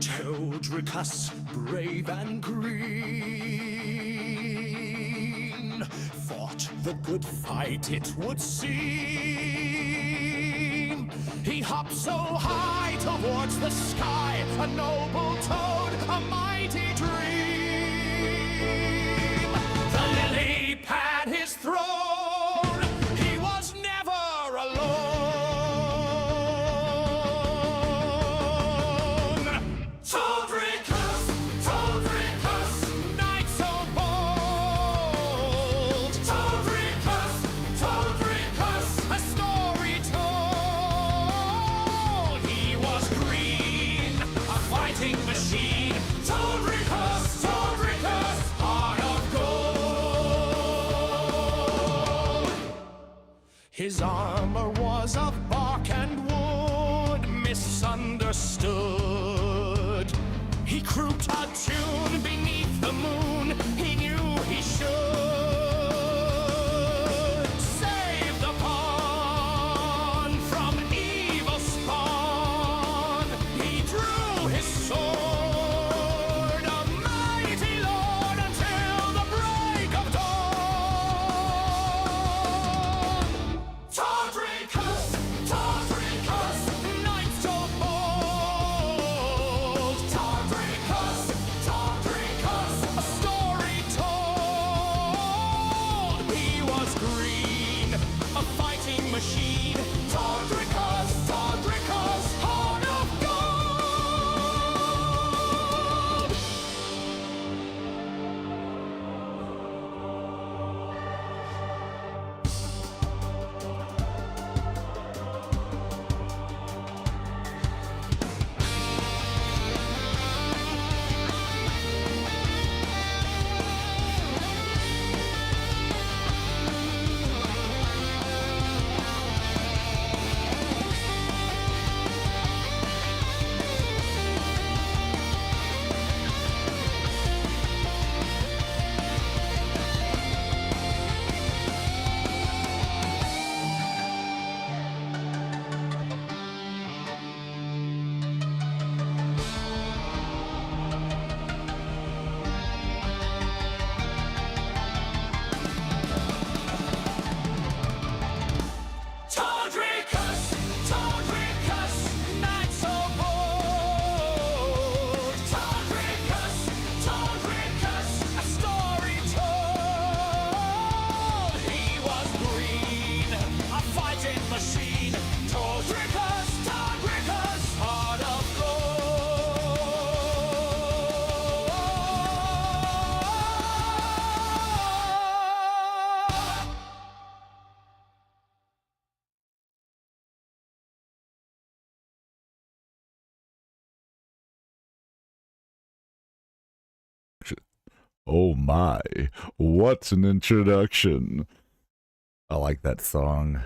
Teldricus, brave and green, fought the good fight, it would seem. He hopped so high towards the sky, a noble toad, a mighty dream. The lily pad his throne, he was never alone. Toldricus, Toldricus, knight so bold. Toldricus, Toldricus, a story told. He was green, a fighting machine. Toldricus, Toldricus, heart of gold. His armor was of bark and wood, misunderstood. He croaked a tune beneath the moon, he knew he should save the pawn from evil spawn. He drew his sword, a mighty lord, until the break of dawn. Toldricus, Toldricus, knight so bold. Toldricus, Toldricus, a story told. He was green, a fighting machine. Toldricus, Toldricus, heart of gold. Toldricus, Toldricus, knight so bold. Toldricus, Toldricus, a story told. He was green, a fighting machine. Toldricus, Toldricus, heart of gold. Oh my, what an introduction. I like that song.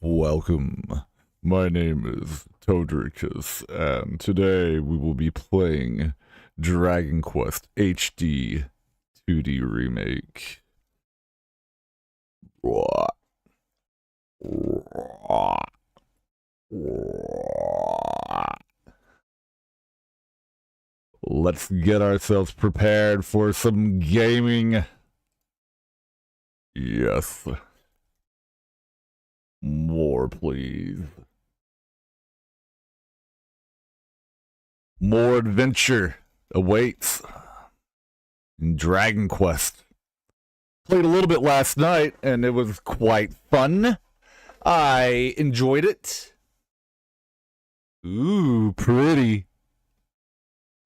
Welcome. My name is Toldricus, and today we will be playing Dragon Quest HD 2D Remake. Let's get ourselves prepared for some gaming. Yes. More, please. More adventure awaits in Dragon Quest. Played a little bit last night, and it was quite fun. I enjoyed it. Ooh, pretty.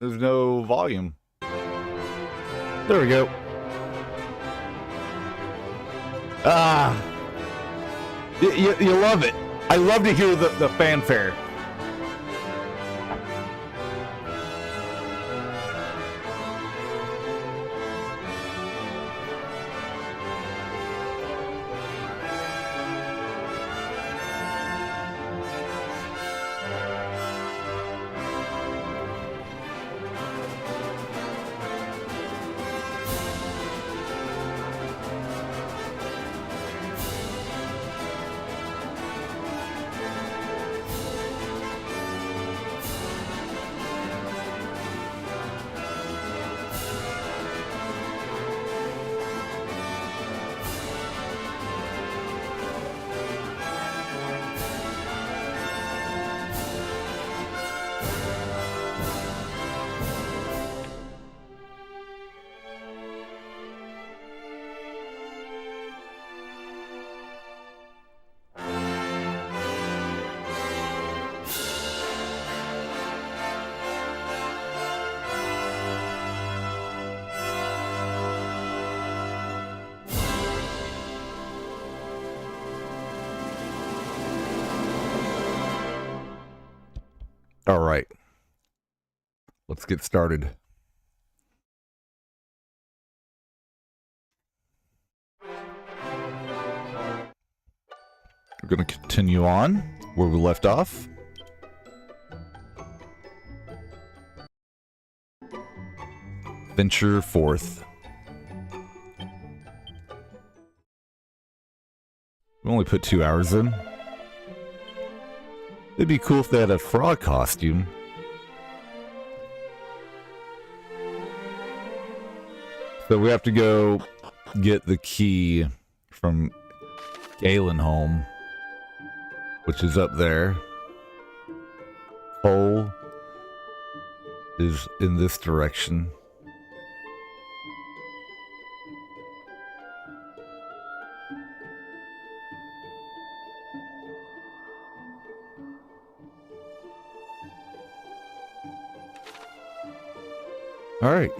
There's no volume. There we go. Ah. You love it. I love to hear the fanfare. All right. Let's get started. We're going to continue on where we left off. Venture forth. We only put 2 hours in. It'd be cool if they had a frog costume. So we have to go get the key from Galen home, which is up there. Cole is in this direction. All right,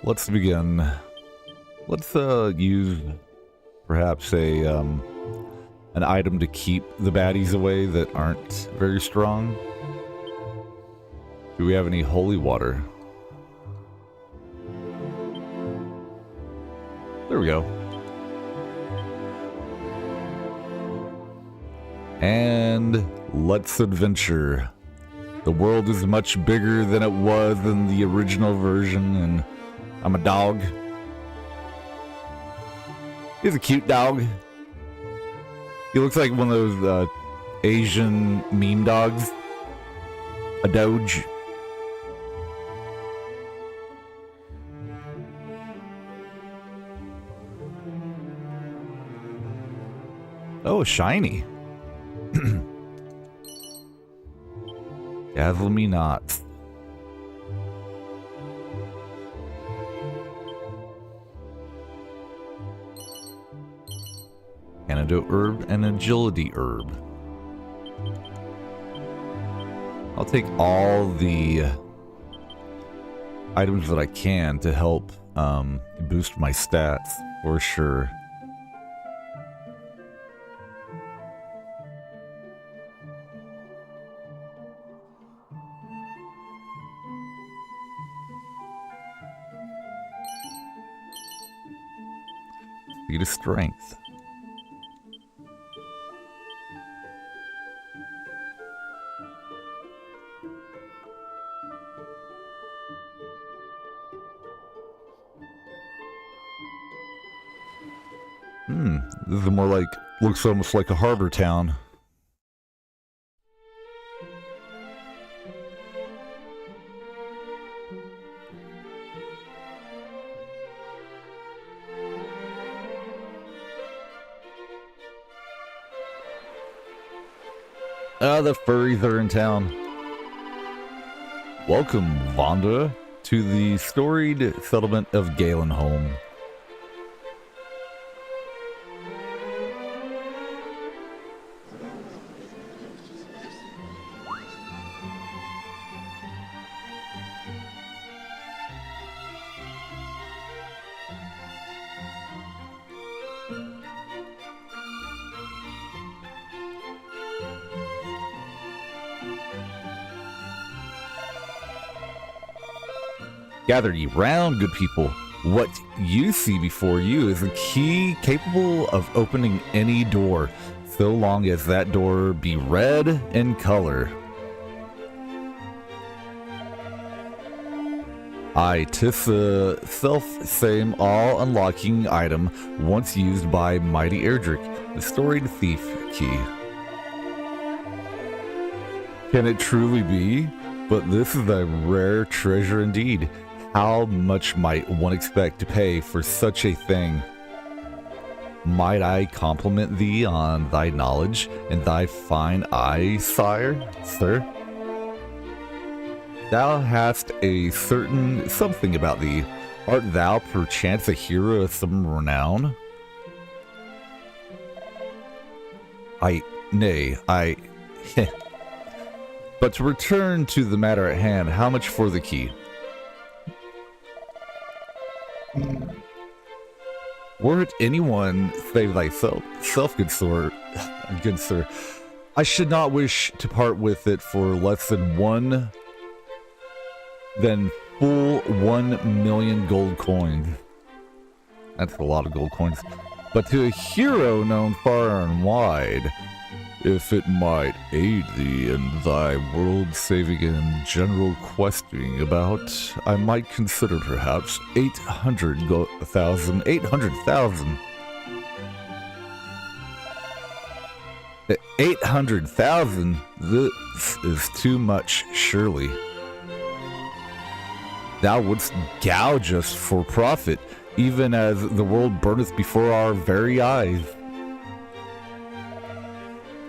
let's begin. Let's use perhaps a an item to keep the baddies away that aren't very strong. Do we have any holy water? There we go. And let's adventure. The world is much bigger than it was in the original version, and I'm a dog. He's a cute dog. He looks like one of those Asian meme dogs. A doge. Oh, shiny. Dazzle me not. Antidote herb and agility herb. I'll take all the items that I can to help boost my stats for sure. Speed of strength. This is more like, looks almost like a harbor town. The furries are in town. Welcome, Vonda, to the storied settlement of Galenholm. Gather ye round, good people. What you see before you is a key capable of opening any door, so long as that door be red in color. Aye, 'tis a self-same all-unlocking item once used by Mighty Erdrick, the storied thief key. Can it truly be? But this is a rare treasure indeed. How much might one expect to pay for such a thing? Might I compliment thee on thy knowledge and thy fine eye, sir? Thou hast a certain something about thee. Art thou perchance a hero of some renown? Nay, But to return to the matter at hand, how much for the key? Were it anyone save thyself, good sir, I should not wish to part with it for less than full 1 million gold coins. That's a lot of gold coins. But to a hero known far and wide, if it might aid thee in thy world-saving and general questing about, I might consider perhaps 800,000. 800,000? This is too much, surely. Thou wouldst gouge us for profit, even as the world burneth before our very eyes.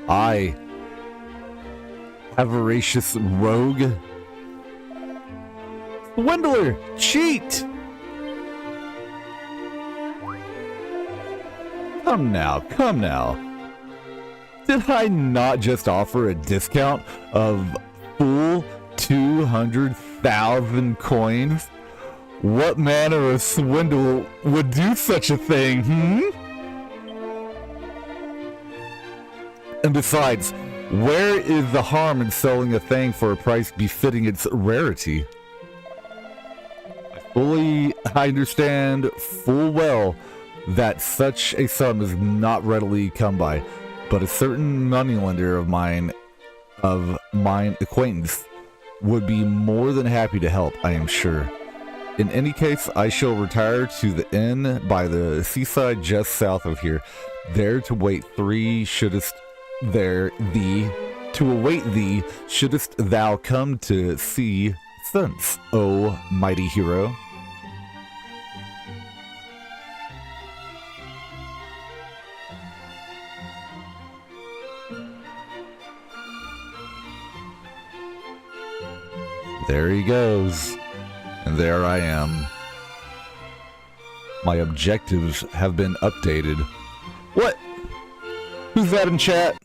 I, avaricious rogue, swindler, cheat! Come now. Did I not just offer a discount of full 200,000 coins? What manner of swindle would do such a thing, And besides, where is the harm in selling a thing for a price befitting its rarity? I understand full well that such a sum is not readily come by, but a certain moneylender of mine acquaintance would be more than happy to help, I am sure. In any case, I shall retire to the inn by the seaside just south of here, there to await thee shouldst thou come to see sense, O mighty hero. There he goes. And there I am. My objectives have been updated. What? Who's that in chat?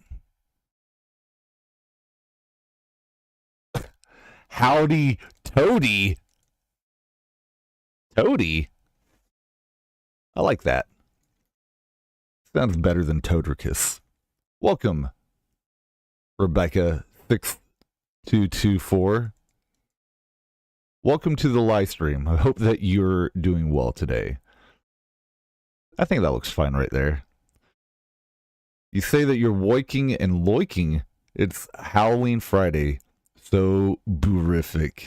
Howdy, Toady. Toady? I like that. Sounds better than Todricus. Welcome, Rebecca 6224. Welcome to the live stream. I hope that you're doing well today. I think that looks fine right there. You say that you're woiking and loiking. It's Halloween Friday. So boorific.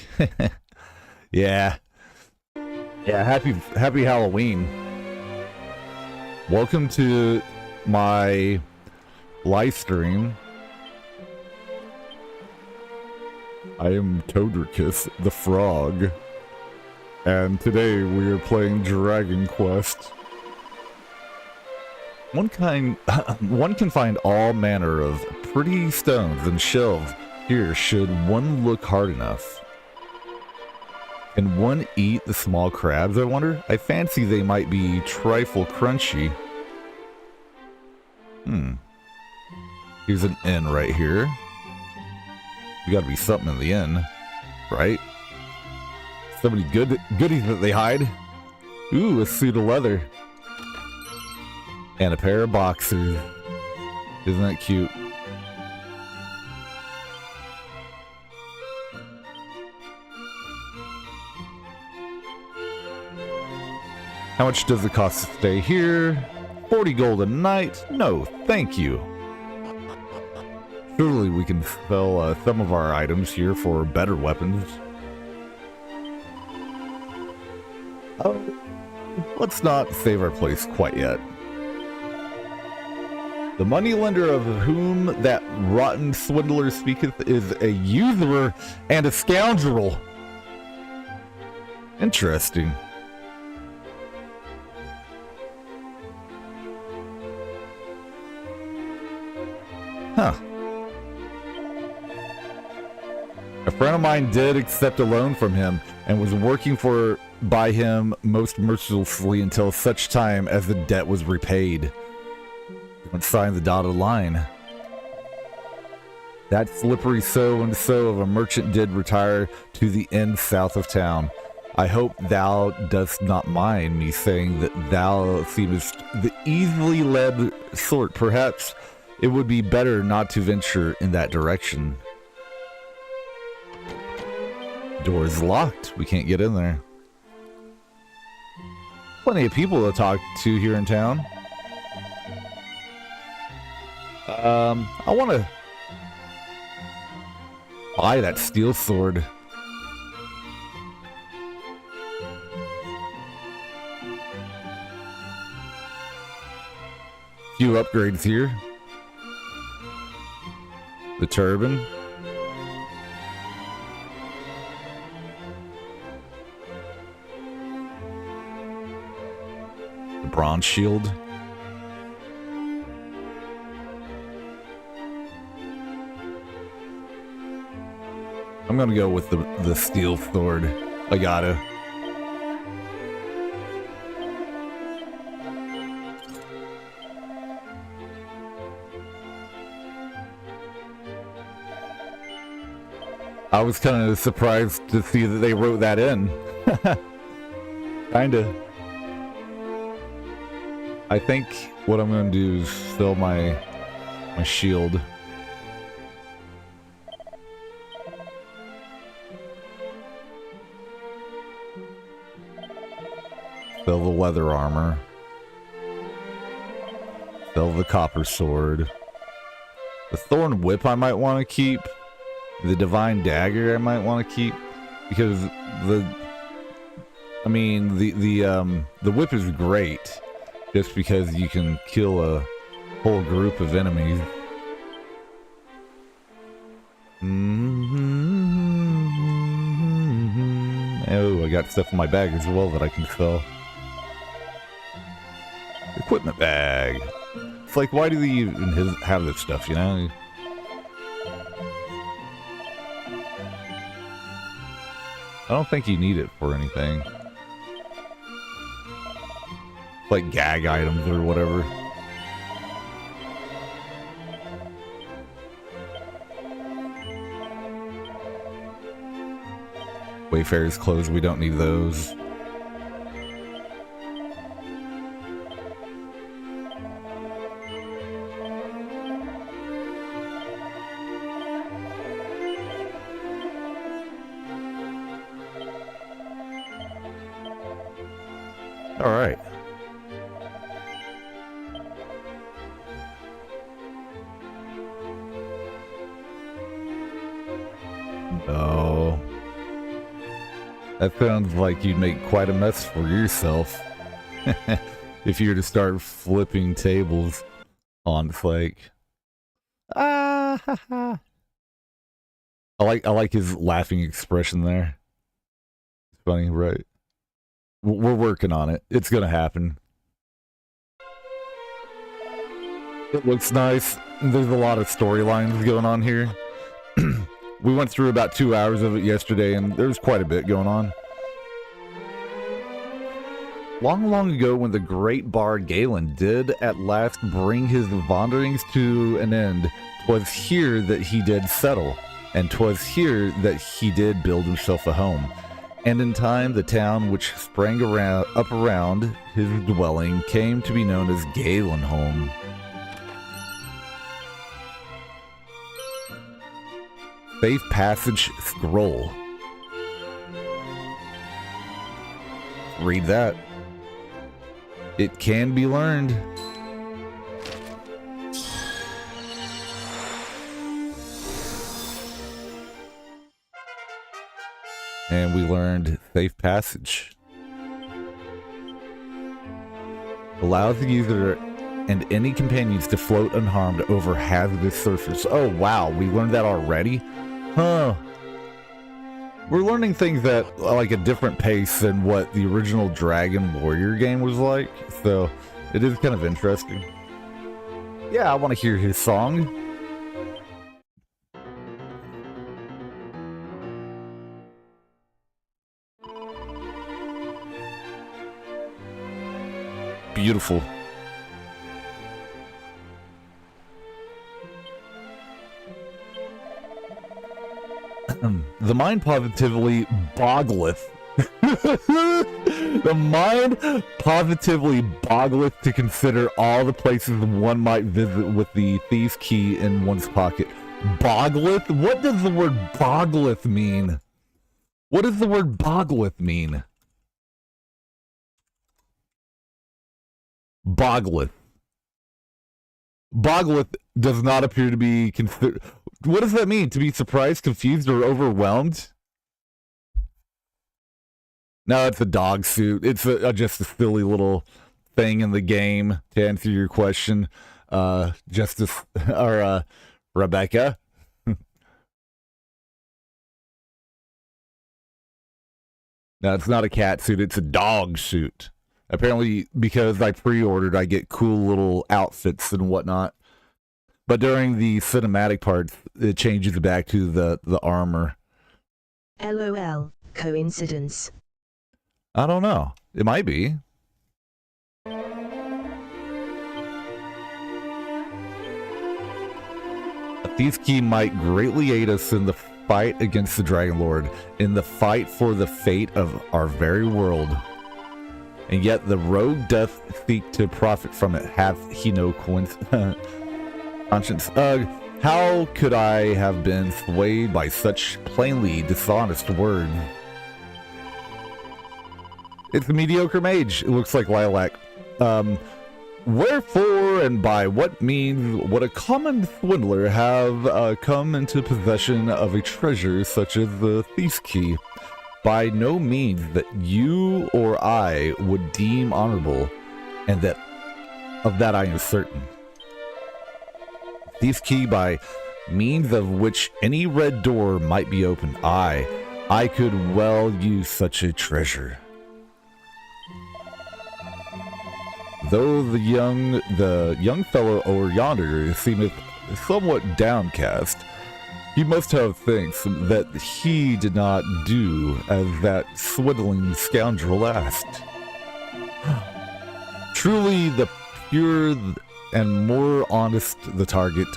Yeah. Yeah, happy Halloween. Welcome to my live stream. I am Todricus the Frog, and today we are playing Dragon Quest. One can find all manner of pretty stones and shells here should one look hard enough. Can one eat the small crabs, I wonder? I fancy they might be trifle crunchy. Here's an inn right here. You gotta be something in the inn, right? So many goodies that they hide. Ooh, a suit of leather. And a pair of boxers. Isn't that cute? How much does it cost to stay here? 40 gold a night? No, thank you. Surely we can sell some of our items here for better weapons. Oh, let's not save our place quite yet. The moneylender of whom that rotten swindler speaketh is a usurer and a scoundrel. Interesting. Huh. A friend of mine did accept a loan from him and was working by him most mercilessly until such time as the debt was repaid. He signed the dotted line. That slippery so-and-so of a merchant did retire to the inn south of town. I hope thou dost not mind me saying that thou seemest the easily led sort. Perhaps it would be better not to venture in that direction. Door is locked. We can't get in there. Plenty of people to talk to here in town. I want to buy that steel sword. Few upgrades here. The turban. The bronze shield. I'm gonna go with the steel sword. I gotta. I was kind of surprised to see that they wrote that in. Kinda. I think what I'm gonna do is fill my shield. Fill the leather armor. Fill the copper sword. The thorn whip I might want to keep. The divine dagger I might want to keep, because the whip is great just because you can kill a whole group of enemies. Oh, I got stuff in my bag as well that I can sell. Equipment bag. It's like, why do they even have this stuff, you know? I don't think you need it for anything. Like gag items or whatever. Wayfarer's clothes, we don't need those. All right. No. That sounds like you'd make quite a mess for yourself. If you were to start flipping tables on Flake. Ah, ha, ha. I like his laughing expression there. It's funny, right? We're working on it. It's gonna happen. It looks nice. There's a lot of storylines going on here. We went through about 2 hours of it yesterday, and there's quite a bit going on. Long, long ago, when the great bard Galen did at last bring his wanderings to an end, 'twas here that he did settle, and 'twas here that he did build himself a home. And in time, the town which sprang up around his dwelling came to be known as Galenholm. Safe Passage Scroll. Read that. It can be learned. And we learned Safe Passage. Allows the user and any companions to float unharmed over hazardous surface. Oh wow, we learned that already? Huh. We're learning things at like a different pace than what the original Dragon Warrior game was like, so it is kind of interesting. Yeah, I want to hear his song. Beautiful. The mind positively boggleth. The mind positively boggleth to consider all the places one might visit with the thief's key in one's pocket. Boggleth? What does the word boggleth mean? What does the word boggleth mean? Boggleth. Boggleth does not appear to be considered. What does that mean? To be surprised, confused, or overwhelmed? No, it's a dog suit. It's just a silly little thing in the game. To answer your question, Justice or Rebecca. No, it's not a cat suit. It's a dog suit. Apparently, because I pre-ordered, I get cool little outfits and whatnot. But during the cinematic parts, it changes back to the armor. LOL. Coincidence. I don't know. It might be. A thief's key might greatly aid us in the fight against the Dragon Lord, in the fight for the fate of our very world. And yet the rogue doth seek to profit from it. Hath he no conscience? How could I have been swayed by such plainly dishonest words? It's a mediocre mage. It looks like Lilac. Wherefore and by what means would a common swindler have come into possession of a treasure such as the thief's key? By no means that you or I would deem honorable, and that of that I am certain. Thief's key by means of which any red door might be opened. I could well use such a treasure. Though the young fellow over yonder seemeth somewhat downcast, he must have thanks that he did not do as that swindling scoundrel asked. Truly, the purer and more honest the target,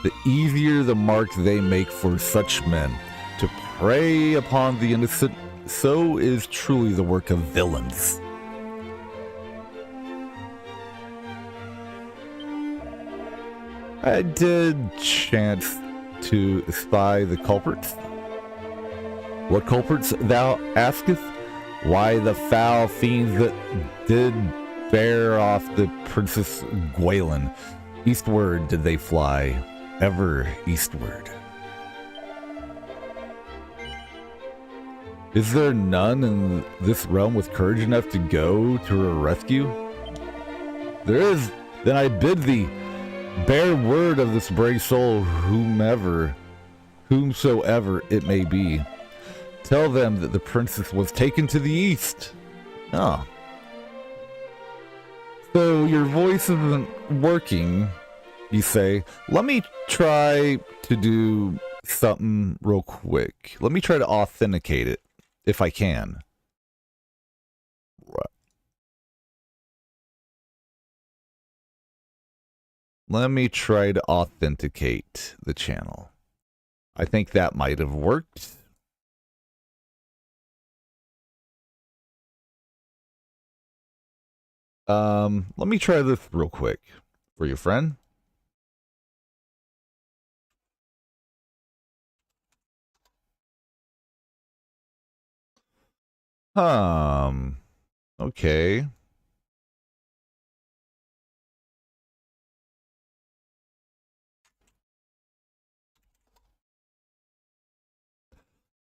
the easier the mark they make for such men. To prey upon the innocent, so is truly the work of villains. I did chance to spy the culprits. What culprits thou askest? Why, the foul fiends that did bear off the Princess Gwaelin. Eastward did they fly, ever eastward. Is there none in this realm with courage enough to go to her rescue? There is. Then I bid thee, bear word of this brave soul, whomsoever it may be. Tell them that the princess was taken to the east. Oh. So your voice isn't working, you say. Let me try to do something real quick. Let me try to authenticate it, if I can. Let me try to authenticate the channel. I think that might have worked. Let me try this real quick for you, friend. Okay.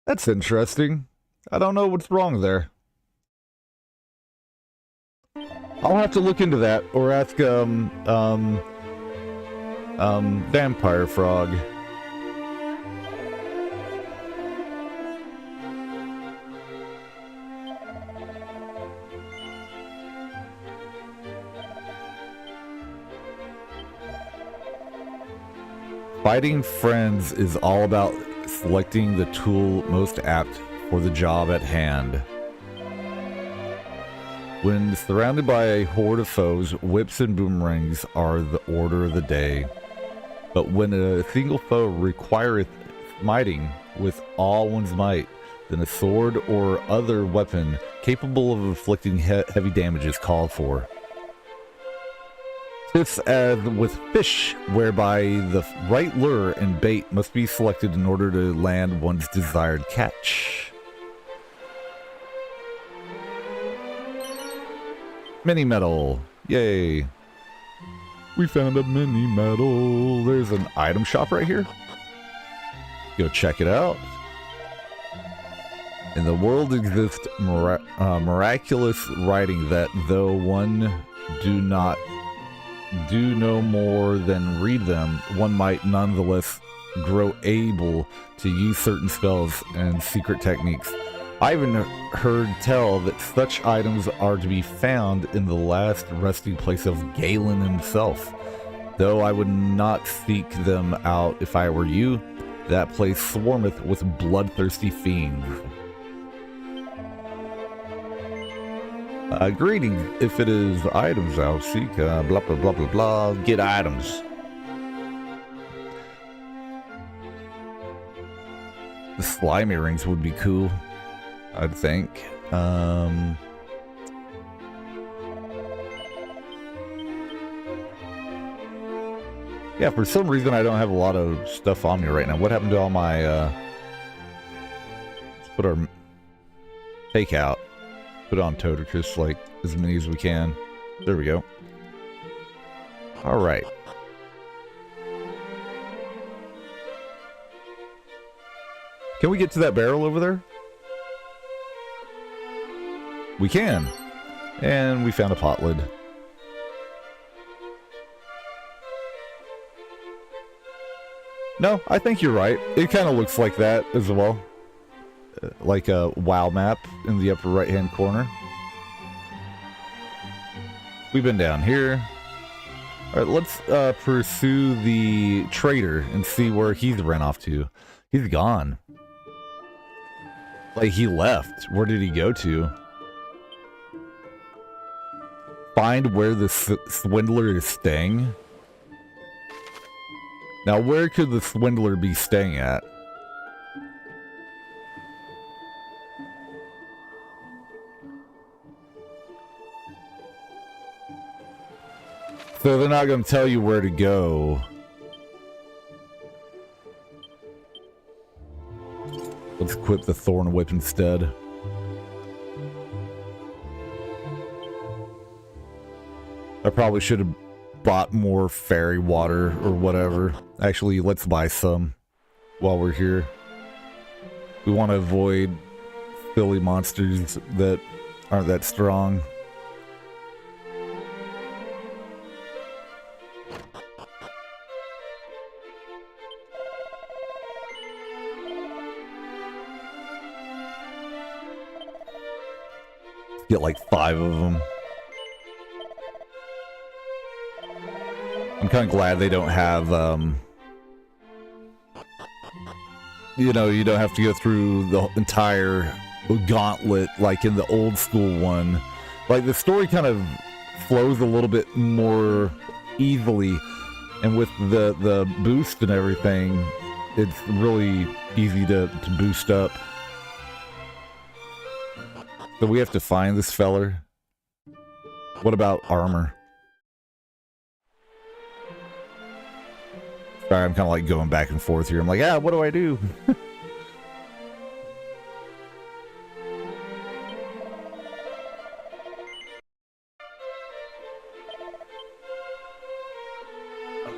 That's interesting. I don't know what's wrong there. I'll have to look into that, or ask, Vampire Frog. Fighting friends is all about selecting the tool most apt for the job at hand. When surrounded by a horde of foes, whips and boomerangs are the order of the day. But when a single foe requireth smiting with all one's might, then a sword or other weapon capable of inflicting heavy damage is called for. Just as with fish, whereby the right lure and bait must be selected in order to land one's desired catch. Mini medal. Yay. We found a mini medal. There's an item shop right here. Go check it out. In the world exists miraculous writing that though one do no more than read them, one might nonetheless grow able to use certain spells and secret techniques. I even heard tell that such items are to be found in the last resting place of Galen himself. Though I would not seek them out if I were you, that place swarmeth with bloodthirsty fiends. Greetings. If it is items I'll seek, blah blah blah blah blah. Get items. The slime earrings would be cool, I'd think. Yeah, for some reason I don't have a lot of stuff on me right now. What happened to all my, let's put our take out. Put on Toadicus, like, as many as we can. There we go. Alright. Can we get to that barrel over there? We can. And we found a pot lid. No, I think you're right. It kind of looks like that as well. Like a WoW map in the upper right hand corner. We've been down here. Alright, let's pursue the trader and see where he's ran off to. He's gone. Like, he left. Where did he go to? Find where the swindler is staying? Now, where could the swindler be staying at? So they're not going to tell you where to go. Let's equip the Thorn Whip instead. I probably should have bought more fairy water or whatever. Actually, let's buy some while we're here. We want to avoid silly monsters that aren't that strong. Get like 5 of them. I'm kind of glad they don't have, you know, you don't have to go through the entire gauntlet like in the old school one. Like, the story kind of flows a little bit more easily, and with the boost and everything, it's really easy to boost up. So we have to find this feller. What about armor? Sorry, I'm kind of like going back and forth here. I'm like, what do I do?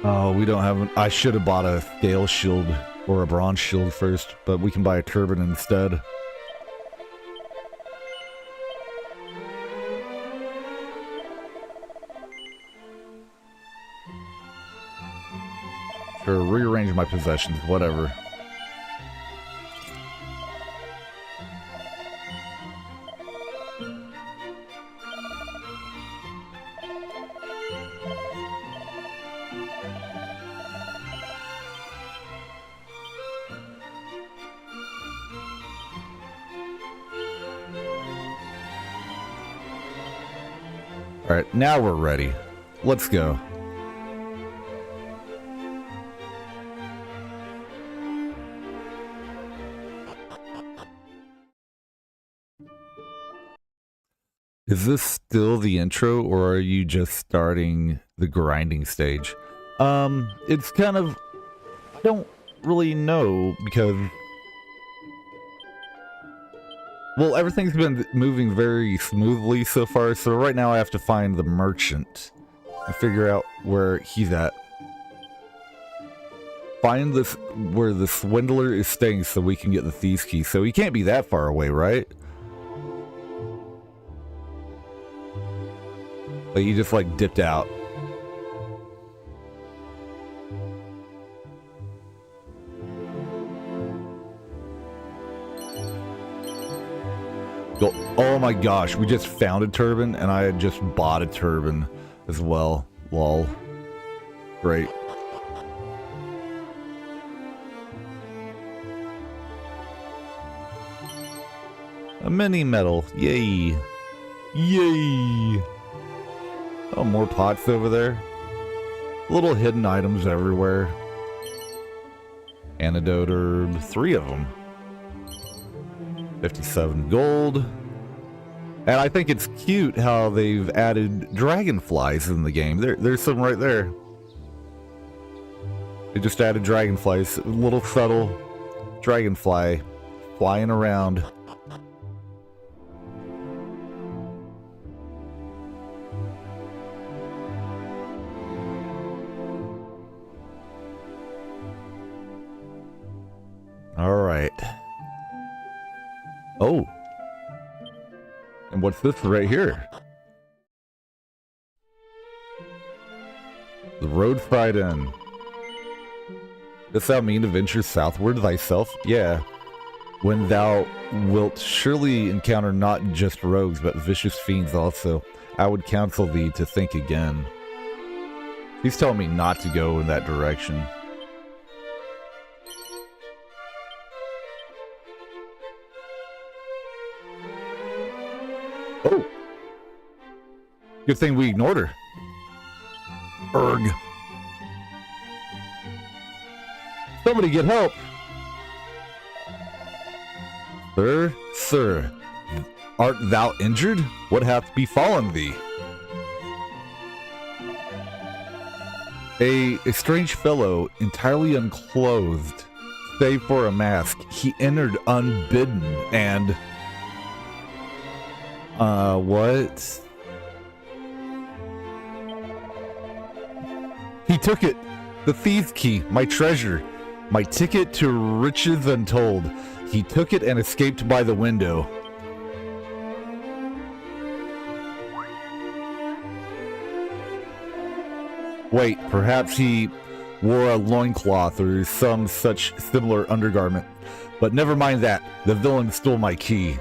Oh, we don't have I should have bought a scale shield or a bronze shield first, but we can buy a turban instead. Sure, rearrange my possessions, whatever. Alright, now we're ready. Let's go. Is this still the intro, or are you just starting the grinding stage? It's kind of... I don't really know, because... Well, everything's been moving very smoothly so far, so right now I have to find the merchant and figure out where he's at. Find this where the swindler is staying so we can get the thieves key. So he can't be that far away, right? But he just like dipped out. Oh my gosh, we just found a turban and I had just bought a turban as well. Lol. Great. A mini medal. Yay. Yay. Oh, more pots over there. Little hidden items everywhere. Antidote herb. 3 of them. 57 gold. And I think it's cute how they've added dragonflies in the game. There's some right there. They just added dragonflies. A little subtle dragonfly flying around. All right. Oh. And what's this right here? The roadside inn. Dost thou mean to venture southward thyself? Yeah. When thou wilt surely encounter not just rogues, but vicious fiends also. I would counsel thee to think again. He's telling me not to go in that direction. Oh! Good thing we ignored her. Erg. Somebody get help! Sir, art thou injured? What hath befallen thee? A strange fellow, entirely unclothed, save for a mask, he entered unbidden and... what? He took it! The thieves' key, my treasure, my ticket to riches untold. He took it and escaped by the window. Wait, perhaps he wore a loincloth or some such similar undergarment. But never mind that, the villain stole my key.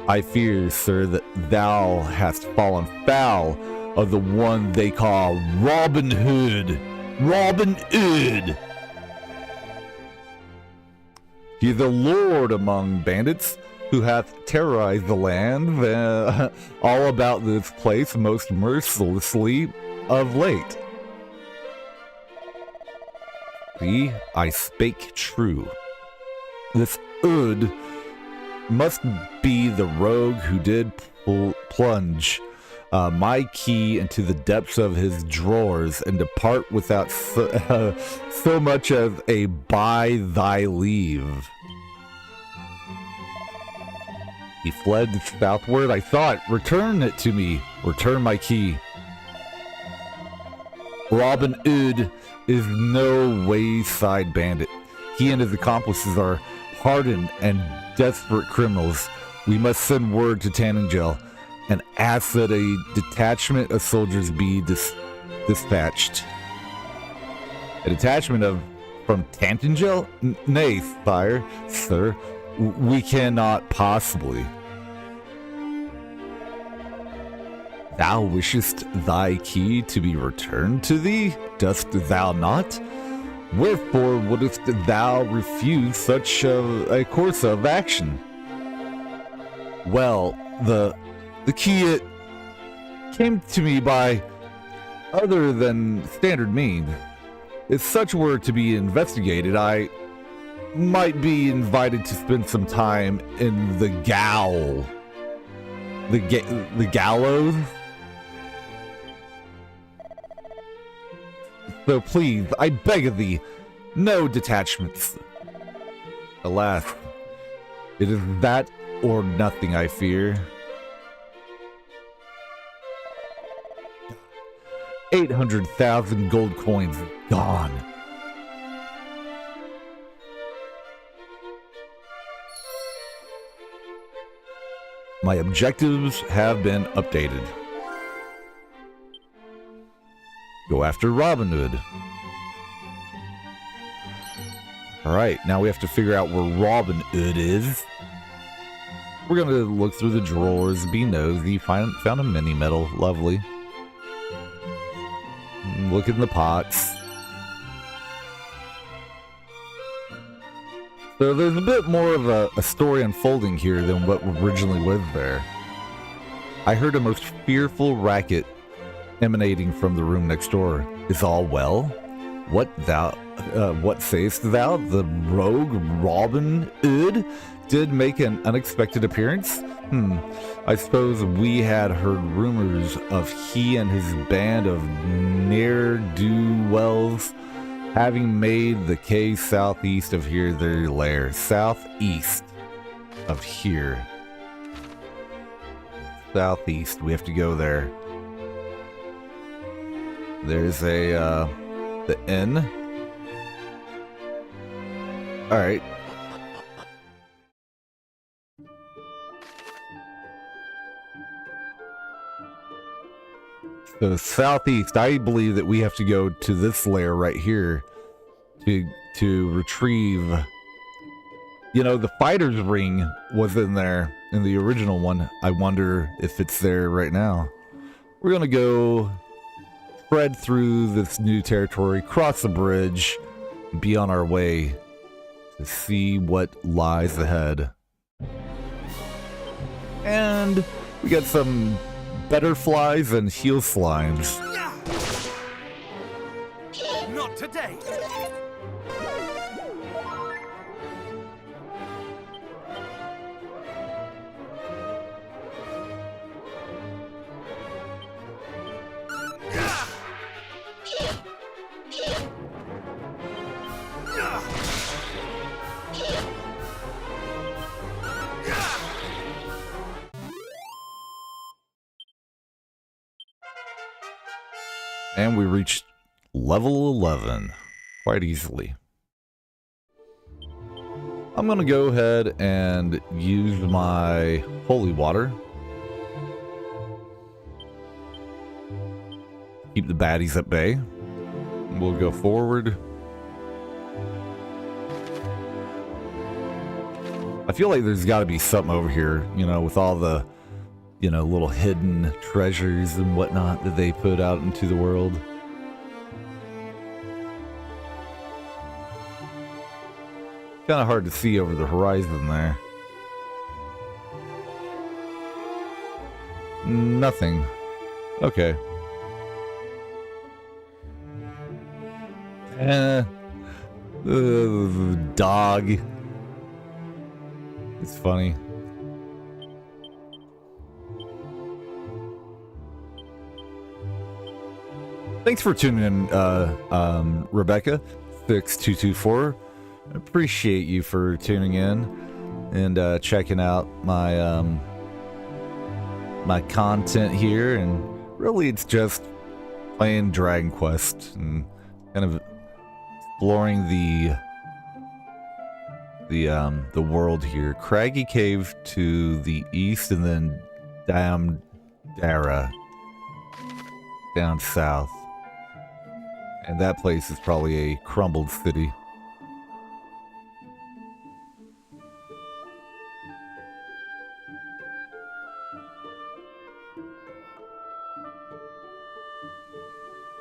I fear, sir, that thou hast fallen foul of the one they call Robin Hood. Robin Hood! He is a lord among bandits who hath terrorized the land all about this place most mercilessly of late. See, I spake true. This Hood must be the rogue who did plunge my key into the depths of his drawers and depart without so much as a by thy leave. He fled southward, I thought. Return it to me. Return my key. Robin Hood is no wayside bandit. He and his accomplices are hardened and desperate criminals. We must send word to Tanningel and ask that a detachment of soldiers be dispatched. A detachment from Tanningel? Nay, sir, we cannot possibly. Thou wishest thy key to be returned to thee, dost thou not? Wherefore wouldst thou refuse such a course of action? Well, the key, it came to me by other than standard means. If such were to be investigated, I might be invited to spend some time in the gaol the gallows. So please, I beg of thee, no detachments. Alas, it is that or nothing, I fear. 800,000 gold coins gone. My objectives have been updated. Go after Robin Hood. Alright, now we have to figure out where Robin Hood is. We're gonna look through the drawers, be nosy, found a mini medal, lovely. Look in the pots. So there's a bit more of a story unfolding here than what originally was there. I heard a most fearful racket emanating from the room next door. Is all well? What sayest thou? The rogue Robin Hood did make an unexpected appearance? I suppose we had heard rumors of he and his band of ne'er-do-wells having made the cave southeast of here their lair. Southeast of here. Southeast. We have to go there. There's the inn. Alright. So southeast, I believe that we have to go to this lair right here to retrieve. You know, the fighter's ring was in there in the original one. I wonder if it's there right now. We're gonna go spread through this new territory, cross the bridge, and be on our way to see what lies ahead. And we got some butterflies and heel slimes. Not today. And we reached level 11 quite easily. I'm gonna go ahead and use my holy water. Keep the baddies at bay. We'll go forward. I feel like there's got to be something over here, you know, with all the, you know, little hidden treasures and whatnot that they put out into the world. Kind of hard to see over the horizon there. Nothing. Okay. Dog. It's funny. Thanks for tuning in, Rebecca 6224. Appreciate you for tuning in and checking out my my content here. And really, it's just playing Dragon Quest and kind of exploring the world here. Craggy Cave to the east, and then Damdara down south. And that place is probably a crumbled city.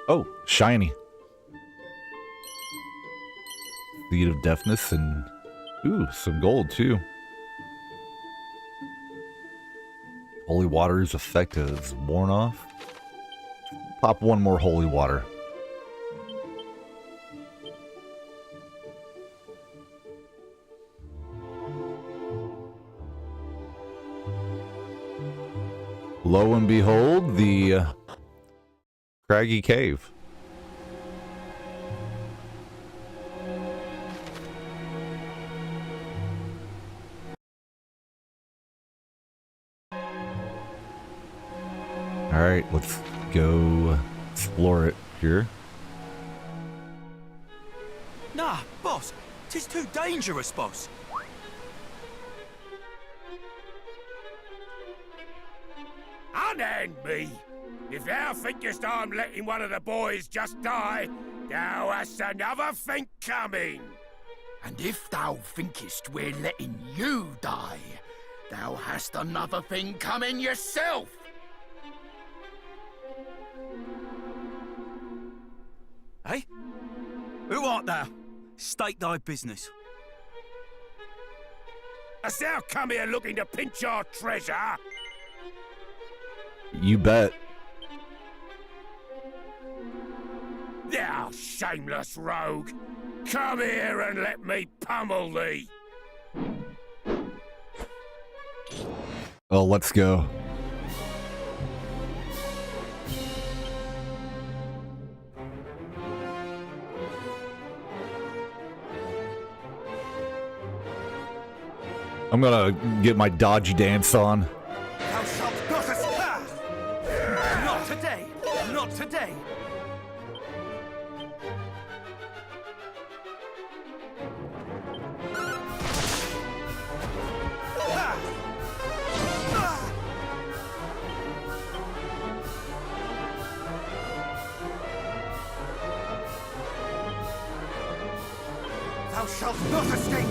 Oh, shiny. Seed of Deafness and, ooh, some gold too. Holy water's effect is worn off. Pop one more holy water. Lo and behold, the craggy cave. Alright, let's go explore it here. Nah, boss. 'Tis too dangerous, boss. Unhand me! If thou thinkest I'm letting one of the boys just die, thou hast another think coming. And if thou thinkest we're letting you die, thou hast another thing coming yourself. Hey? Who art thou? State thy business. Hast thou come here looking to pinch our treasure? You bet. Thou shameless rogue! Come here and let me pummel thee! Oh, let's go. I'm gonna get my dodgy dance on. Thou shalt not escape! Not today! Not today! Thou shalt not escape!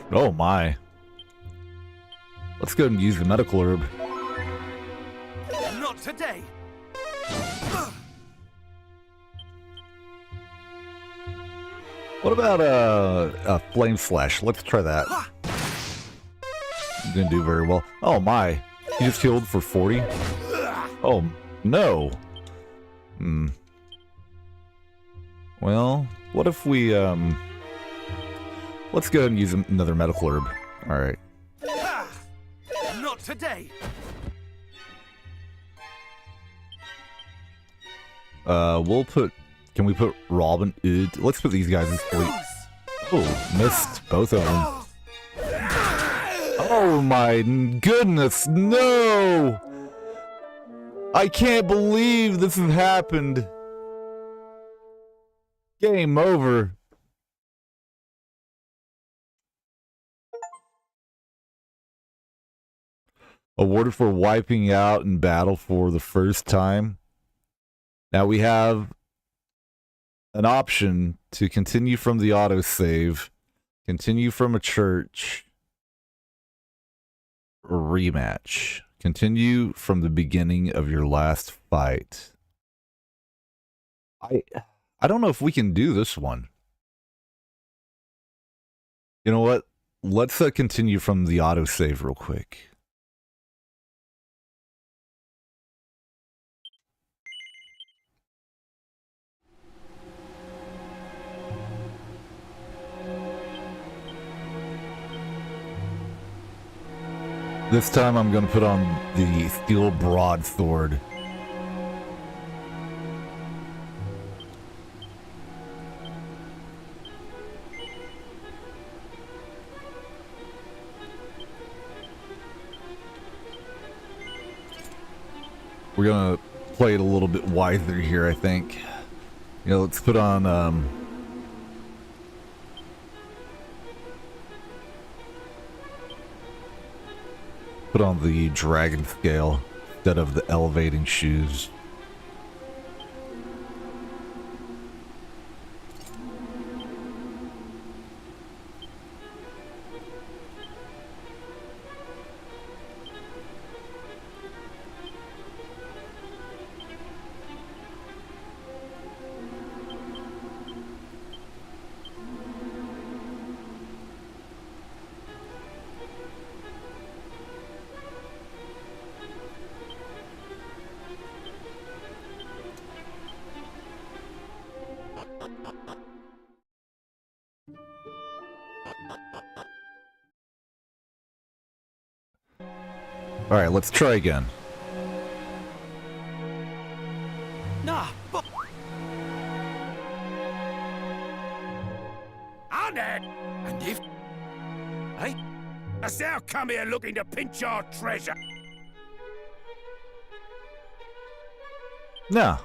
Oh my. Let's go and use the medical herb. Not today! What about a flame slash? Let's try that. Didn't do very well. Oh my. He just healed for 40? Oh no. Hmm. Well, what if we let's go ahead and use another medical herb. Alright. Not today! We'll put... Can we put Robin Hood? Let's put these guys in sleep. Oh, missed both of them. Oh my goodness, no! I can't believe this has happened. Game over. Awarded for wiping out in battle for the first time. Now we have an option to continue from the autosave, continue from a church, rematch, continue from the beginning of your last fight. I don't know if we can do this one. You know what? Let's continue from the autosave real quick. This time I'm going to put on the steel broadsword. We're going to play it a little bit wiser here, I think. You know, let's put on the dragon scale instead of the elevating shoes. Alright, let's try again. Nah, but On it! And if... hey, Hast thou come here looking to pinch our treasure? No.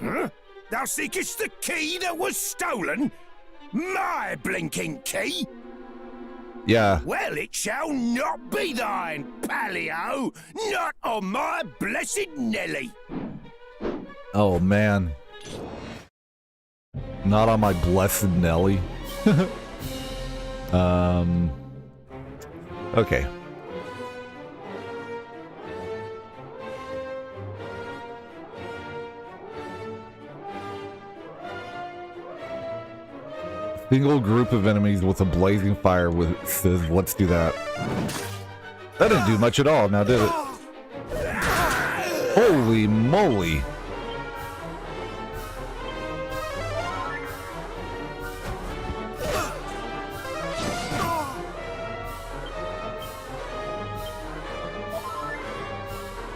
Huh? Thou seekest the key that was stolen? My blinking key? Yeah. Well, it shall not be thine, Palio! Not on my blessed Nelly! Oh, man. Not on my blessed Nelly. Okay. Single group of enemies with a blazing fire says, let's do that. That didn't do much at all, now did it? Holy moly!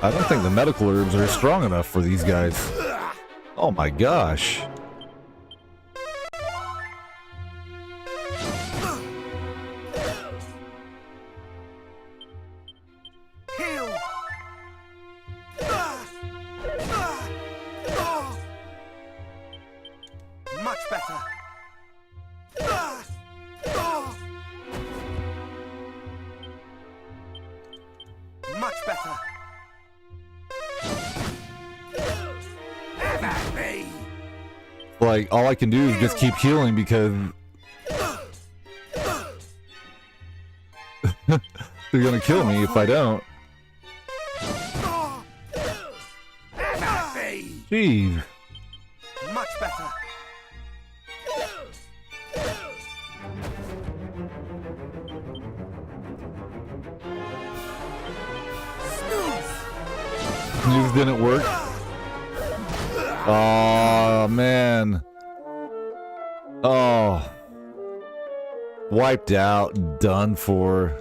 I don't think the medical herbs are strong enough for these guys. Oh my gosh. heal. Much better. Much better. Have at me! Like, all I can do is just keep healing because they're gonna kill me if I don't. Have at me! Jeez. Much better. News didn't work. Oh man. Oh. Wiped out, done for.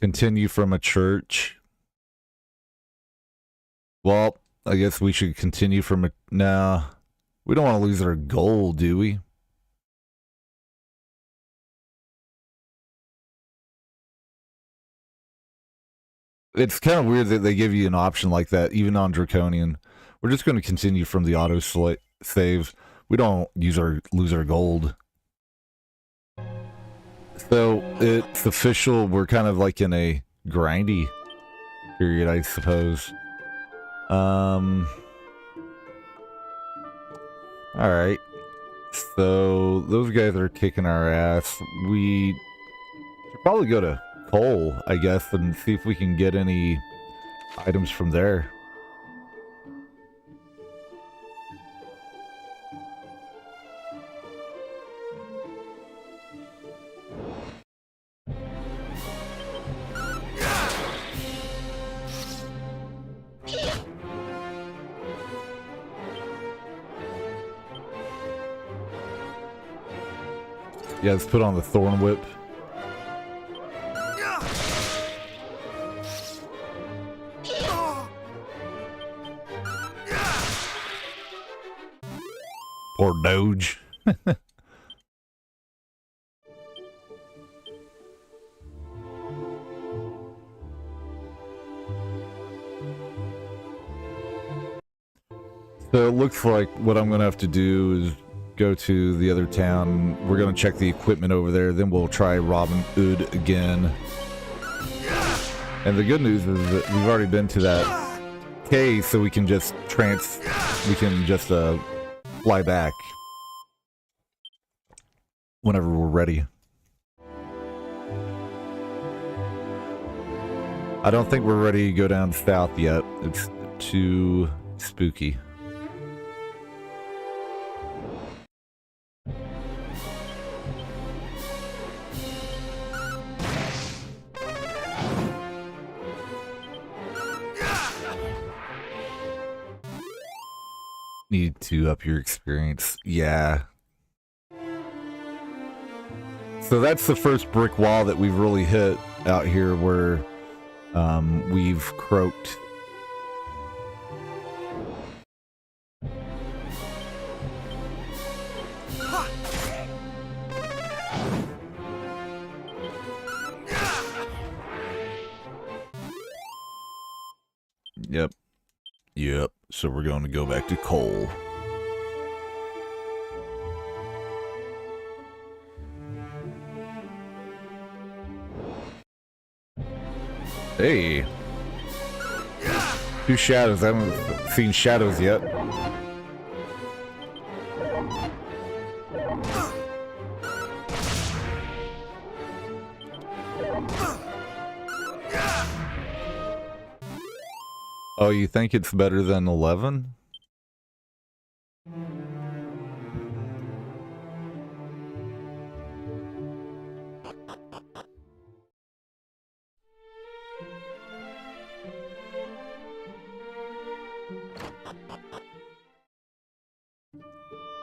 Continue from a church. Well, I guess we should continue from a... Nah. We don't want to lose our goal, do we? It's kind of weird that they give you an option like that, even on Draconian. We're just going to continue from the auto save. We don't lose our gold. So it's official. We're kind of like in a grindy period, I suppose. All right. So those guys are kicking our ass. We should probably go to Cole, I guess, and see if we can get any items from there. Yeah, let's put on the Thorn Whip. Or Doge. So it looks like what I'm going to have to do is go to the other town. We're going to check the equipment over there. Then we'll try Robin Hood again. And the good news is that we've already been to that cave, so we can just fly back whenever we're ready. I don't think we're ready to go down south yet. It's too spooky. Need to up your experience. Yeah. So that's the first brick wall that we've really hit out here where we've croaked. Yep. Yep. So we're going to go back to coal. Hey. Two shadows. I haven't seen shadows yet. Oh, you think it's better than 11?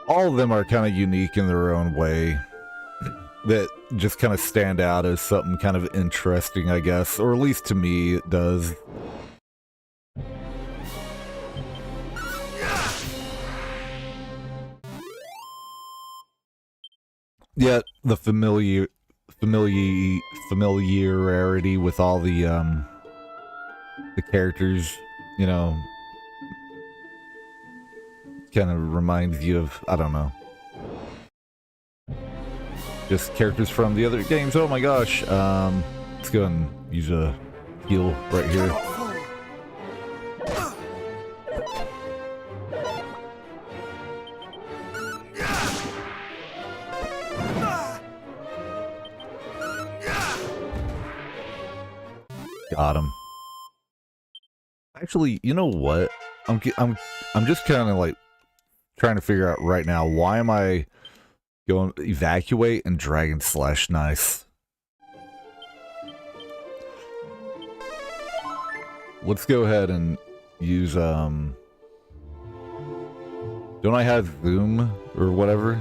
All of them are kind of unique in their own way. That just kind of stand out as something kind of interesting, I guess. Or at least to me, it does. Yet the familiarity with all the characters, you know, kind of reminds you of, I don't know, just characters from the other games. Oh my gosh. Let's go and use a heal right here. Got him. Actually, you know what? I'm just kind of like trying to figure out right now, why am I going evacuate and dragon slash? Nice. Let's go ahead and use don't I have zoom or whatever?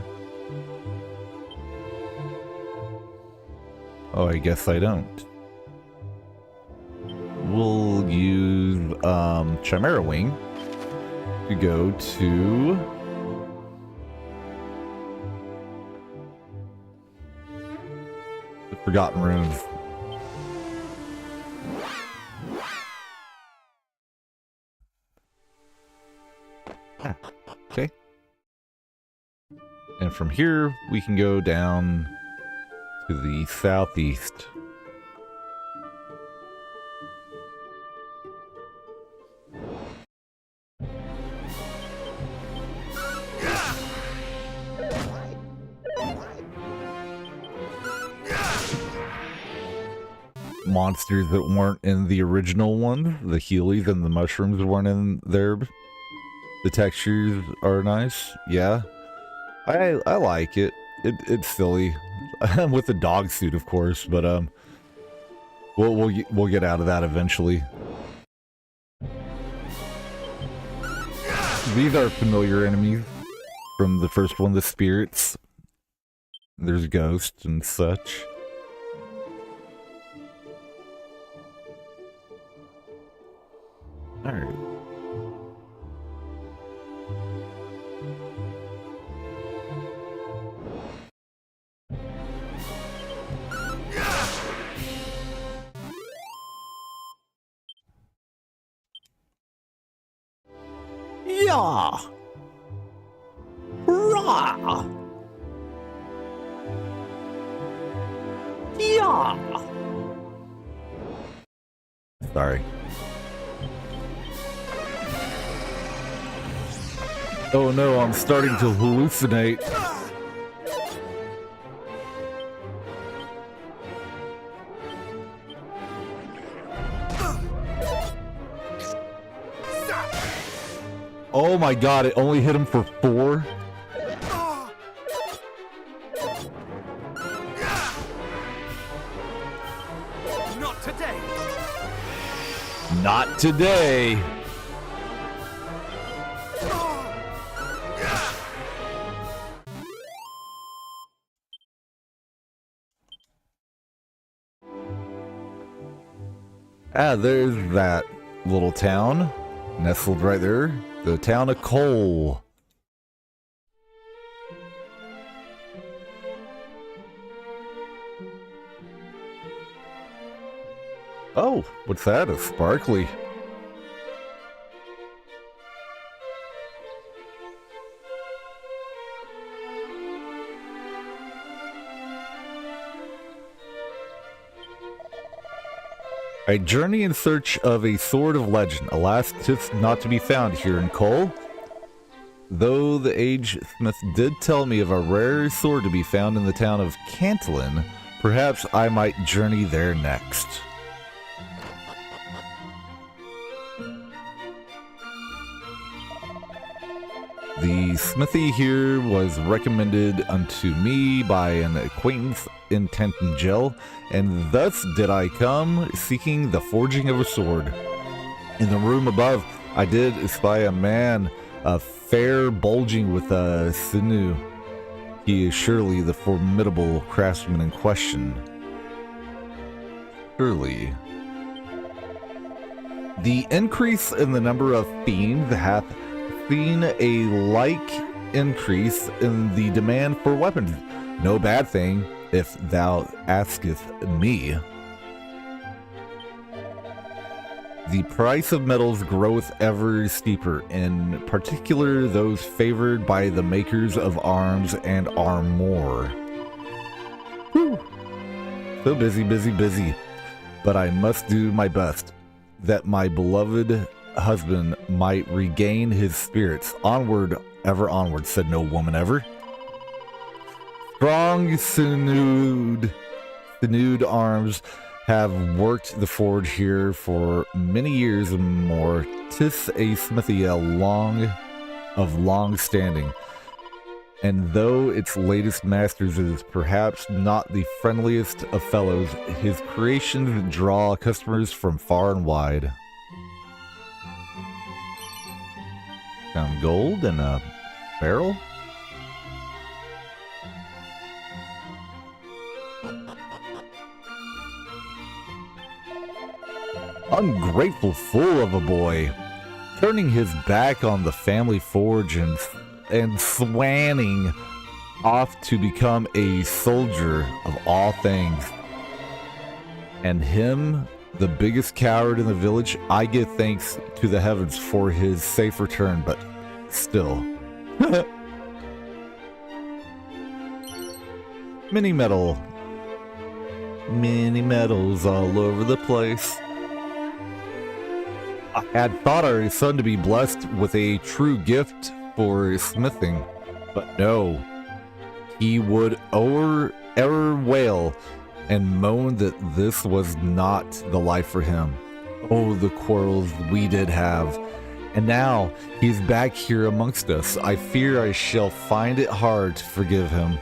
Oh, I guess I don't. We'll use Chimera Wing to go to the Forgotten Ruins. Okay. And from here, we can go down to the southeast. Monsters that weren't in the original one. The Heelys and the mushrooms weren't in there. The textures are nice. Yeah. I like it. It's silly. With the dog suit, of course, but we'll get out of that eventually. These are familiar enemies from the first one, the spirits. There's ghosts and such. Alright. Yeah. Rah. Yeah. Sorry. Oh no, I'm starting to hallucinate. Oh my god, it only hit him for 4? Not today. Not today. Ah, there's that little town nestled right there. The town of Cole. Oh, what's that? A sparkly. A journey in search of a sword of legend. Alas, 'tis not to be found here in Cole. Though the aged smith did tell me of a rare sword to be found in the town of Cantillon, perhaps I might journey there next. The smithy here was recommended unto me by an acquaintance in Tentangel, and thus did I come, seeking the forging of a sword. In the room above, I did espy a man, fair bulging with a sinew. He is surely the formidable craftsman in question. Surely. The increase in the number of fiends hath seen a like increase in the demand for weapons. No bad thing, if thou asketh me. The price of metals groweth ever steeper, in particular those favored by the makers of arms and armor. Whew. So busy, busy, busy. But I must do my best, that my beloved husband might regain his spirits. Onward, ever onward, said no woman ever. Strong sinewed arms have worked the forge here for many years and more. 'Tis a smithy of long standing, and though its latest masters is perhaps not the friendliest of fellows, his creations draw customers from far and wide. Found gold in a barrel? Ungrateful fool of a boy, turning his back on the family forge and swanning off to become a soldier of all things. And him, the biggest coward in the village. I give thanks to the heavens for his safe return, but still. Mini medals all over the place. I had thought our son to be blessed with a true gift for smithing, but no. He would ever wail and moaned that this was not the life for him. Oh, the quarrels we did have. And now he's back here amongst us. I fear I shall find it hard to forgive him.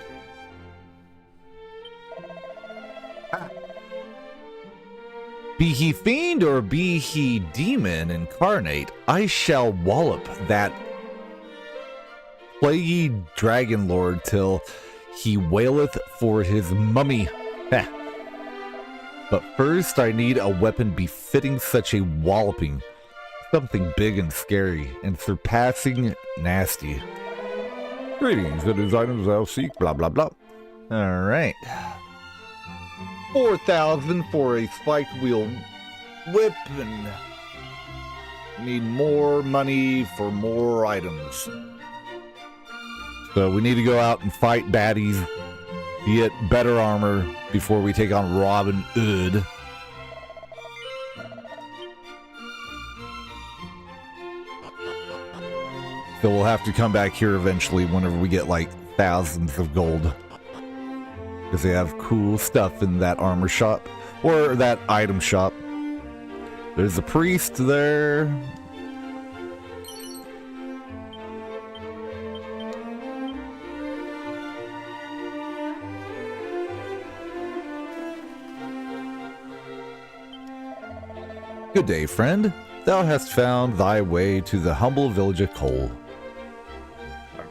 Be he fiend or be he demon incarnate, I shall wallop that plaguey dragon lord till he waileth for his mummy. Heh. But first I need a weapon befitting such a walloping. Something big and scary and surpassing nasty. Greetings, it is items I'll seek, blah blah blah. Alright. 4,000 for a spiked wheel whip, and need more money for more items. So we need to go out and fight baddies, get better armor before we take on Robin Hood. So we'll have to come back here eventually whenever we get like thousands of gold. Because they have cool stuff in that armor shop, or that item shop. There's a priest there. Good day, friend. Thou hast found thy way to the humble village of Cole.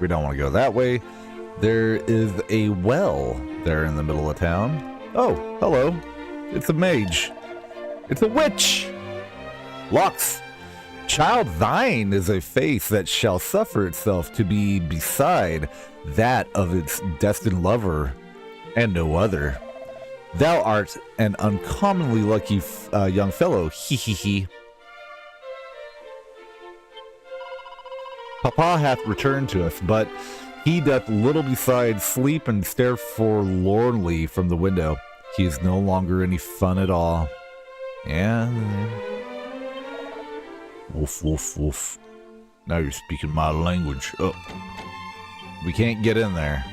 We don't want to go that way. There is a well there in the middle of town. Oh, hello. It's a mage. It's a witch! Lux, child, thine is a face that shall suffer itself to be beside that of its destined lover, and no other. Thou art an uncommonly lucky young fellow, he he he. Papa hath returned to us, but he doth little besides sleep and stare forlornly from the window. He is no longer any fun at all. Yeah. Woof, woof, woof. Now you're speaking my language. Oh. We can't get in there.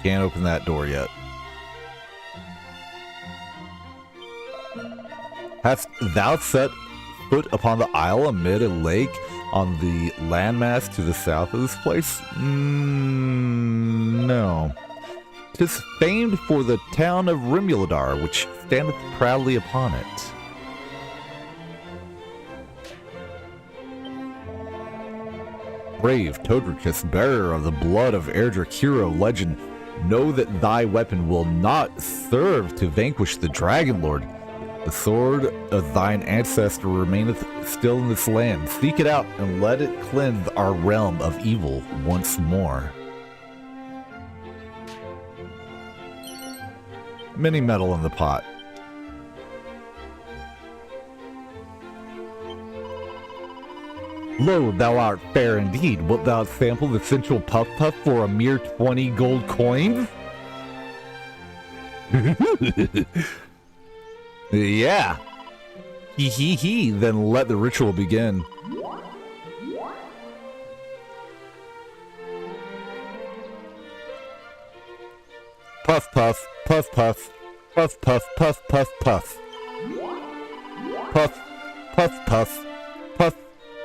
Can't open that door yet. Hast thou set foot upon the isle amid a lake on the landmass to the south of this place? No. 'Tis famed for the town of Remake, which standeth proudly upon it. Brave Todricus, bearer of the blood of Erdrick, hero legend, know that thy weapon will not serve to vanquish the Dragon Lord. The sword of thine ancestor remaineth still in this land. Seek it out and let it cleanse our realm of evil once more. Mini metal in the pot. Lo, thou art fair indeed. Wilt thou sample the sensual puff puff for a mere 20 gold coins? Yeah. Hee hee hee. Then let the ritual begin. Puff puff, puff puff, puff puff, puff puff puff. Puff, puff puff, puff,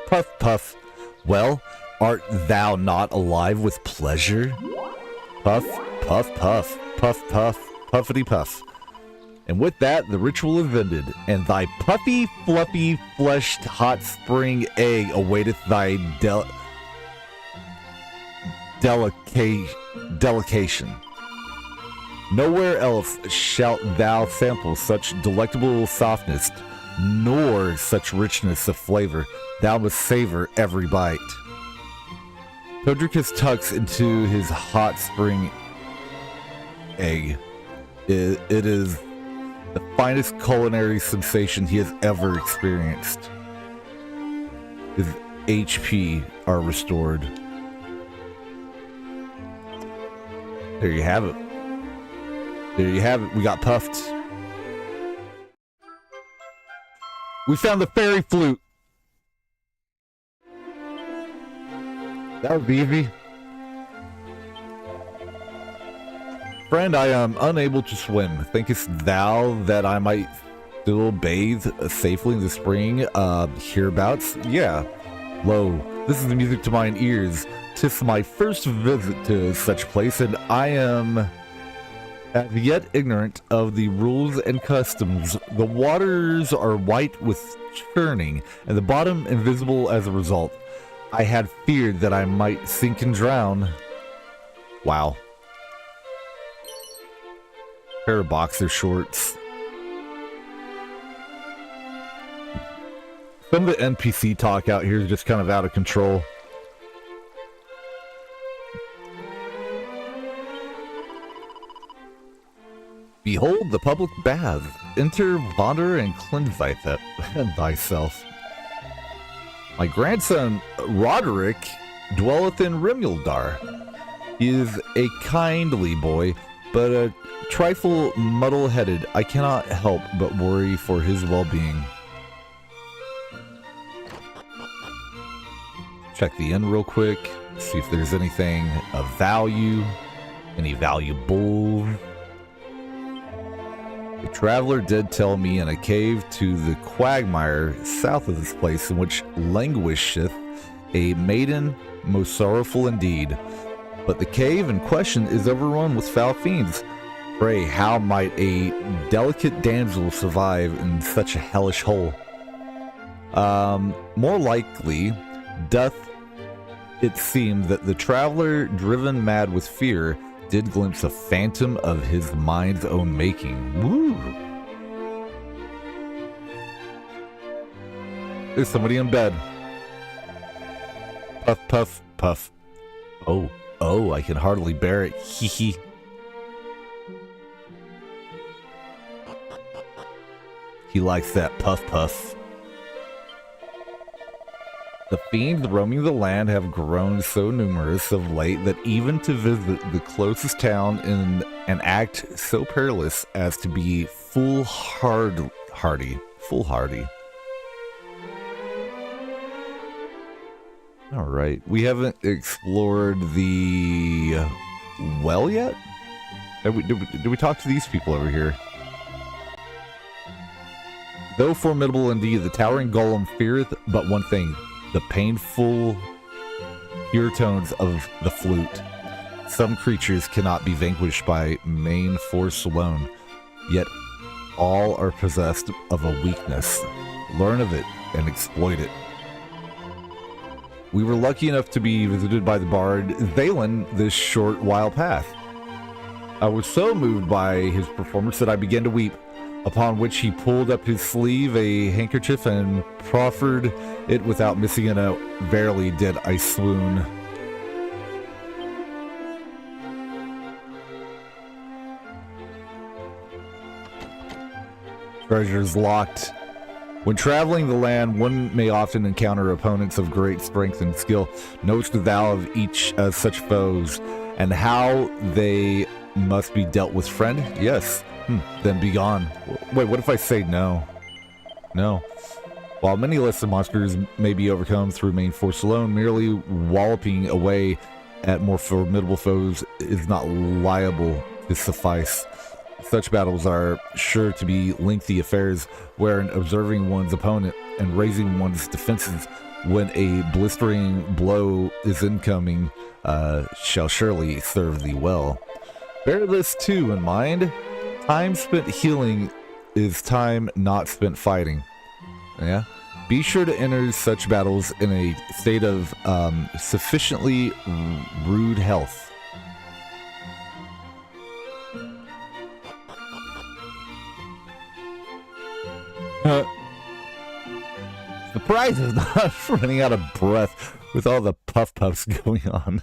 puff puff. Well, art thou not alive with pleasure? Puff, puff, puff, puff puff, puffity puff. And with that, the ritual is ended, and thy puffy, fluffy, fleshed hot spring egg awaiteth thy delectation. Nowhere else shalt thou sample such delectable softness, nor such richness of flavor. Thou must savor every bite. Todricus tucks into his hot spring egg. It is the finest culinary sensation he has ever experienced. His HP are restored. There you have it. There you have it. We got puffed. We found the fairy flute. That was easy. Friend, I am unable to swim. Thinkest thou that I might still bathe safely in the spring hereabouts? Yeah. Lo, this is the music to mine ears. 'Tis my first visit to such place, and I am as yet ignorant of the rules and customs. The waters are white with churning, and the bottom invisible as a result. I had feared that I might sink and drown. Wow. Pair of boxer shorts. Some of the NPC talk out here is just kind of out of control. Behold the public bath. Enter, wander, and cleanse thyself. My grandson Roderick dwelleth in Remake. He is a kindly boy, but a trifle muddle-headed. I cannot help but worry for his well-being. Check the inn real quick, see if there's anything of value, any valuable. The traveler did tell me in a cave to the quagmire south of this place, in which languisheth a maiden most sorrowful indeed. But the cave in question is overrun with foul fiends. Pray, how might a delicate damsel survive in such a hellish hole? More likely, doth it seem that the traveler, driven mad with fear, did glimpse a phantom of his mind's own making. Woo! There's somebody in bed. Puff, puff, puff. Oh, I can hardly bear it. Hee hee. He likes that puff, puff. The fiends roaming the land have grown so numerous of late that even to visit the closest town in an act so perilous as to be foolhardy. All right, we haven't explored the well yet. Did we talk to these people over here? Though formidable indeed, the towering golem feareth but one thing: the painful pure tones of the flute. Some creatures cannot be vanquished by main force alone, yet all are possessed of a weakness. Learn of it and exploit it. We were lucky enough to be visited by the bard Valen this short while past. I was so moved by his performance that I began to weep, upon which he pulled up his sleeve a handkerchief and proffered it without missing a note. Verily did I swoon. Treasures locked. When traveling the land, one may often encounter opponents of great strength and skill. Knowest thou of each such foes, and how they must be dealt with, friend? Yes. Then be gone. Wait, what if I say no? No. While many lesser monsters may be overcome through main force alone, merely walloping away at more formidable foes is not liable to suffice. Such battles are sure to be lengthy affairs, wherein observing one's opponent and raising one's defenses when a blistering blow is incoming shall surely serve thee well. Bear this too in mind. Time spent healing is time not spent fighting. Yeah? Be sure to enter such battles in a state of sufficiently rude health. Surprise is not running out of breath with all the puff puffs going on.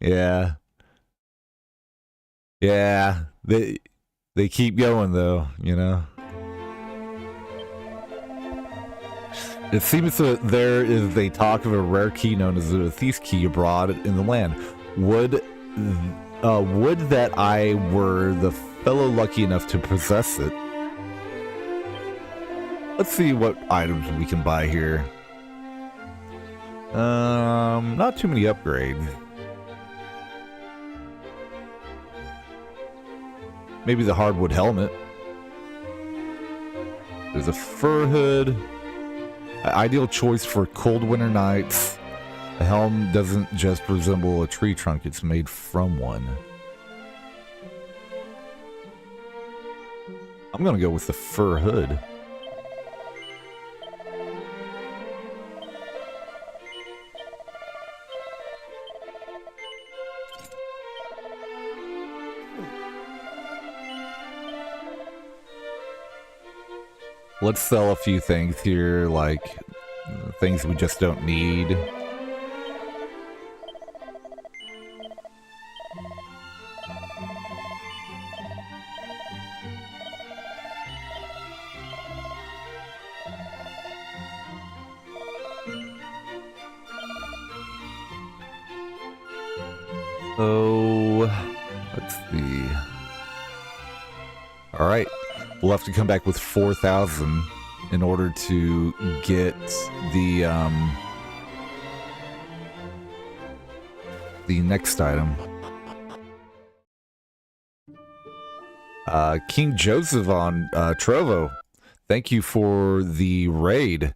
Yeah. Yeah. They keep going though, you know. It seems that there is a talk of a rare key known as the thief's key abroad in the land. Would that I were the fellow lucky enough to possess it. Let's see what items we can buy here. Not too many upgrades. Maybe the hardwood helmet. There's a fur hood. Ideal choice for cold winter nights. The helm doesn't just resemble a tree trunk, it's made from one. I'm gonna go with the fur hood. Let's sell a few things here, like things we just don't need. So, let's see. All right. We'll have to come back with 4,000 in order to get the next item. King Joseph on Trovo, thank you for the raid.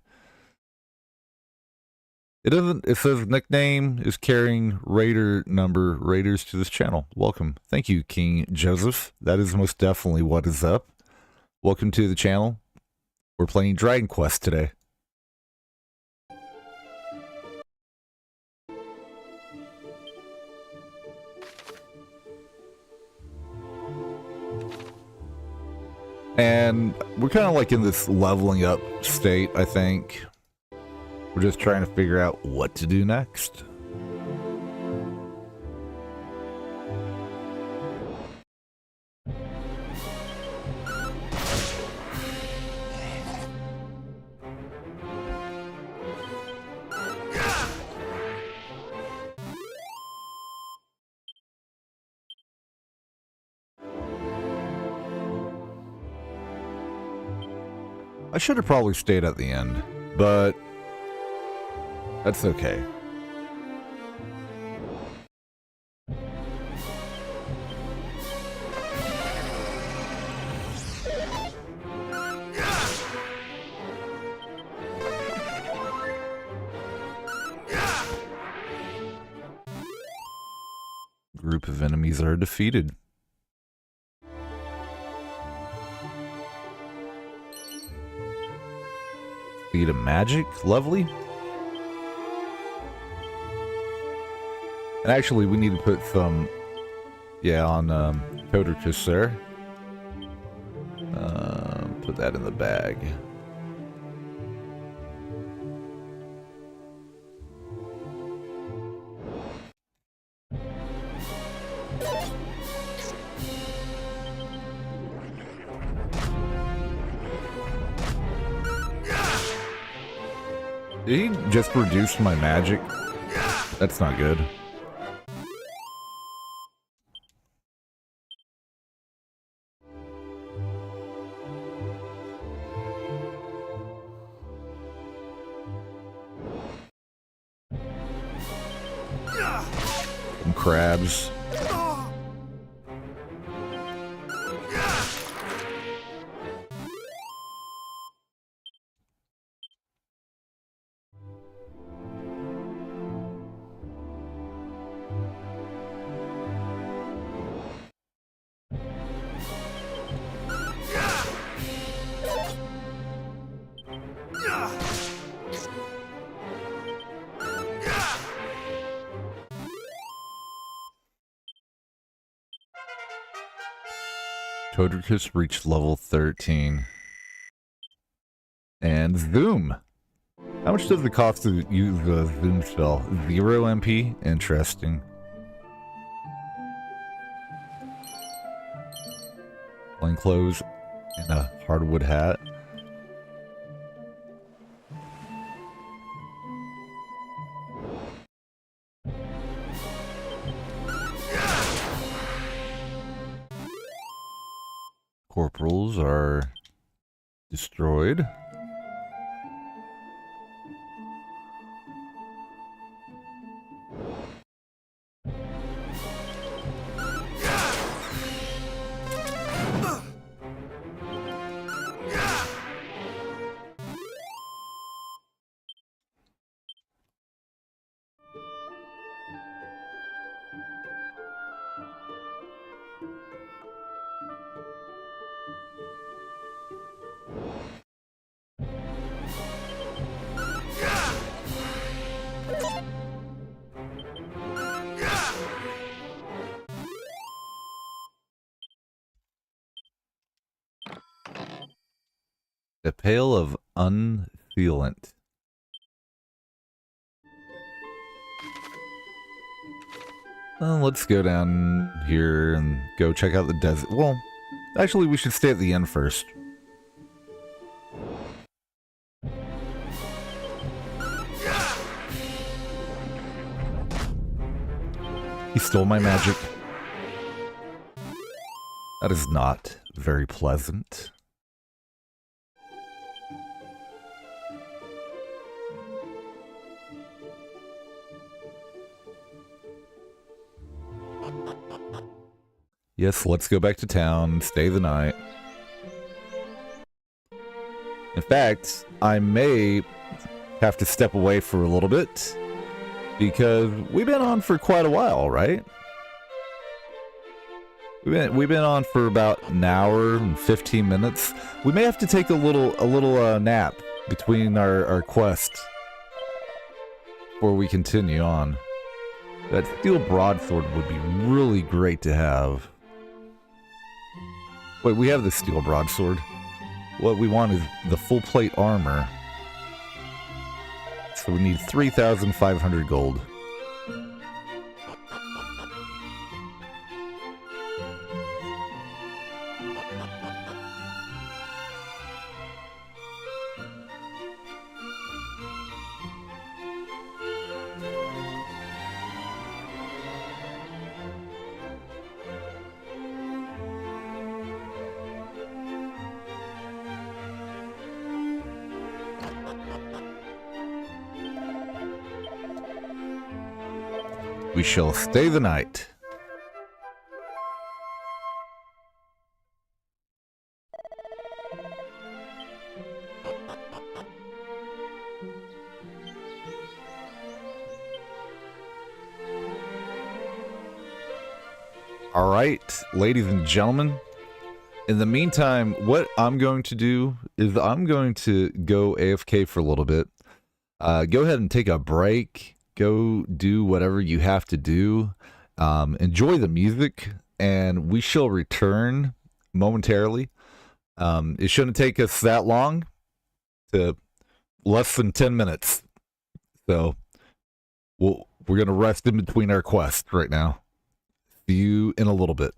It says nickname is carrying raider number raiders to this channel. Welcome. Thank you, King Joseph. That is most definitely what is up. Welcome to the channel. We're playing Dragon Quest today. And we're kind of like in this leveling up state, I think. We're just trying to figure out what to do next. I should have probably stayed at the end, but that's okay. Group of enemies are defeated. Speed of magic, lovely. And actually, we need to put some, on Codricus there. Put that in the bag. Did he just reduce my magic? That's not good. Some crabs. Codricus reached level 13. And Zoom. How much does it cost to use the Zoom spell? 0 MP? Interesting. Plain clothes and a hardwood hat. Corporals are destroyed. A pail of unsealant. Well, let's go down here and go check out the desert. Well, actually, we should stay at the end first. He stole my magic. That is not very pleasant. Yes, let's go back to town, stay the night. In fact, I may have to step away for a little bit, because we've been on for quite a while, right? We've been on for about an hour and 15 minutes. We may have to take a little nap between our quests before we continue on. That steel broadsword would be really great to have. Wait, we have the steel broadsword. What we want is the full plate armor. So we need 3,500 gold. We shall stay the night. All right, ladies and gentlemen. In the meantime, what I'm going to do is I'm going to go AFK for a little bit. Go ahead and take a break. Go do whatever you have to do. Enjoy the music, and we shall return momentarily. It shouldn't take us that long, to less than 10 minutes. So we're going to rest in between our quests right now. See you in a little bit.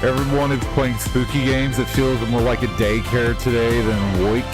Everyone is playing spooky games. It feels more like a daycare today than Wake.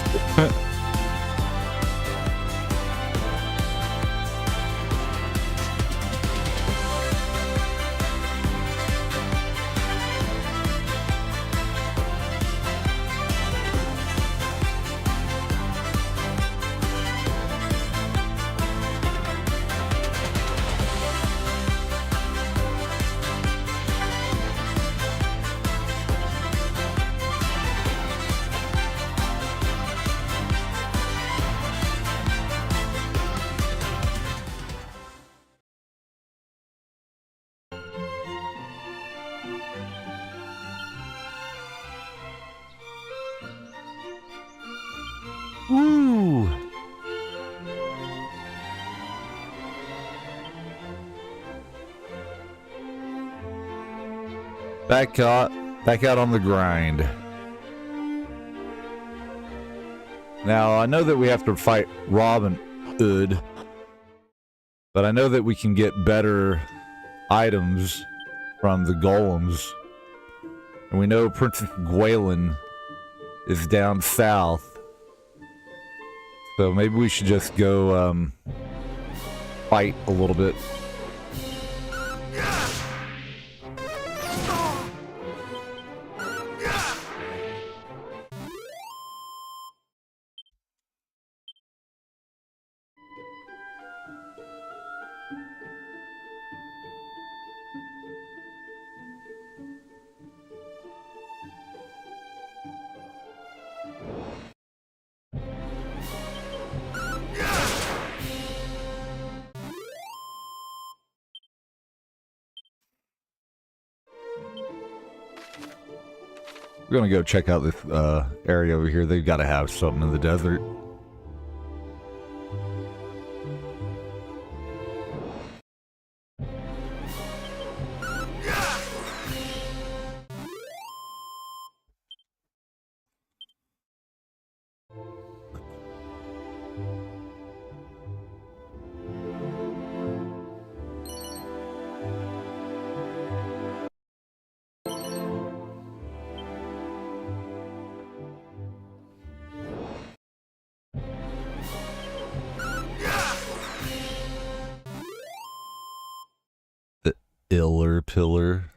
Ooh. Back out on the grind. Now, I know that we have to fight Robin Hood, but I know that we can get better items from the golems. And we know Princess Gwalen is down south. So maybe we should just go fight a little bit. We're gonna go check out this area over here. They've got to have something in the desert. Iller pillar.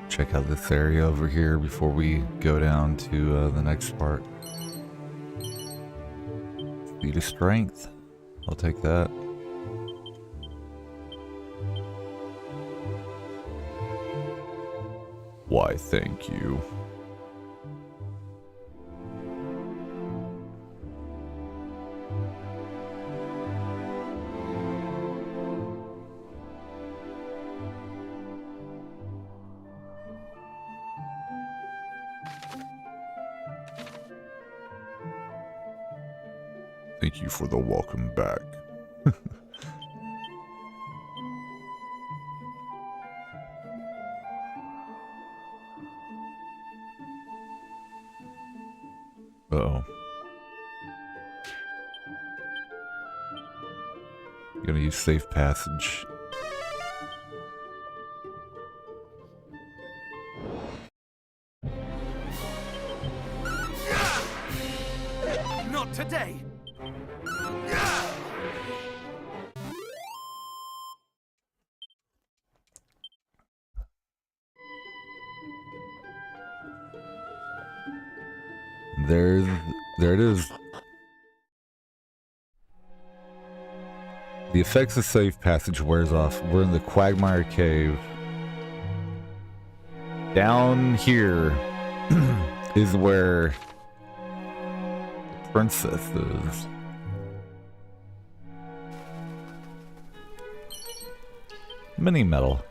Check out this area over here before we go down to the next part. Speed of strength. I'll take that. Why, thank you. Thank you for the welcome back. Uh-oh. Gonna use safe passage. Not today. There it is. The effects of safe passage wears off. We're in the Quagmire Cave. Down here is where the princess is. Mini metal.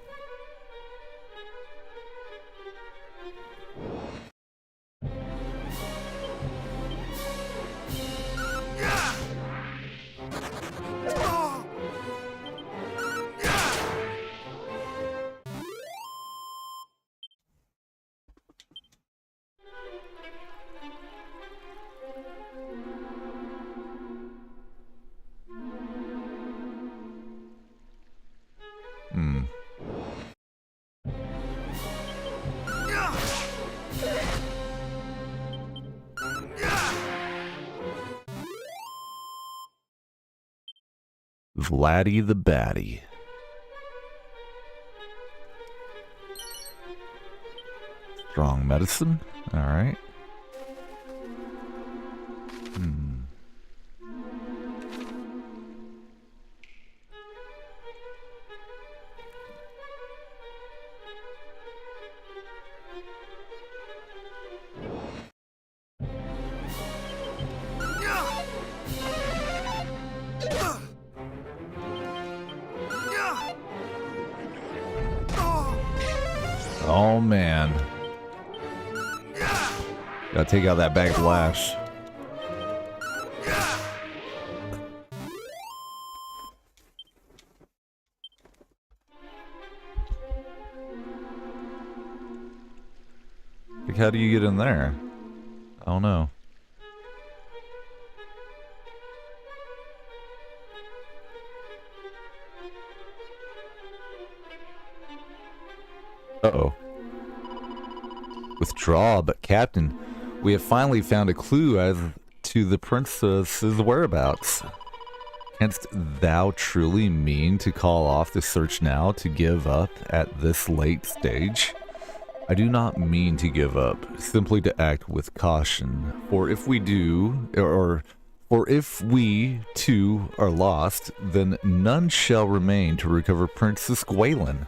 is Laddie the Baddie. Strong medicine. Alright. Oh man. Gotta take out that bag of lash. Like, how do you get in there? I don't know. Uh-oh. Withdraw, but Captain, we have finally found a clue as to the princess's whereabouts. Canst thou truly mean to call off the search now to give up at this late stage? I do not mean to give up, simply to act with caution. For if we do, or if we too are lost, then none shall remain to recover Princess Gwaelin.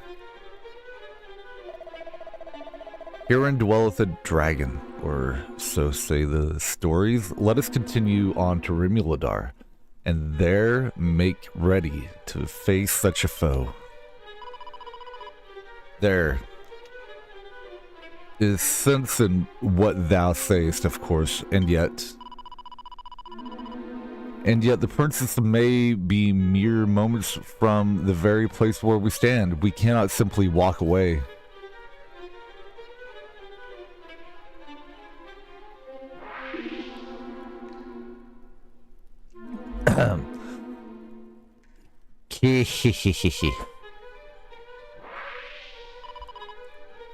Herein dwelleth a dragon, or so say the stories. Let us continue on to Rimuladar, and there make ready to face such a foe. There is sense in what thou sayest, of course, and yet the princess may be mere moments from the very place where we stand. We cannot simply walk away.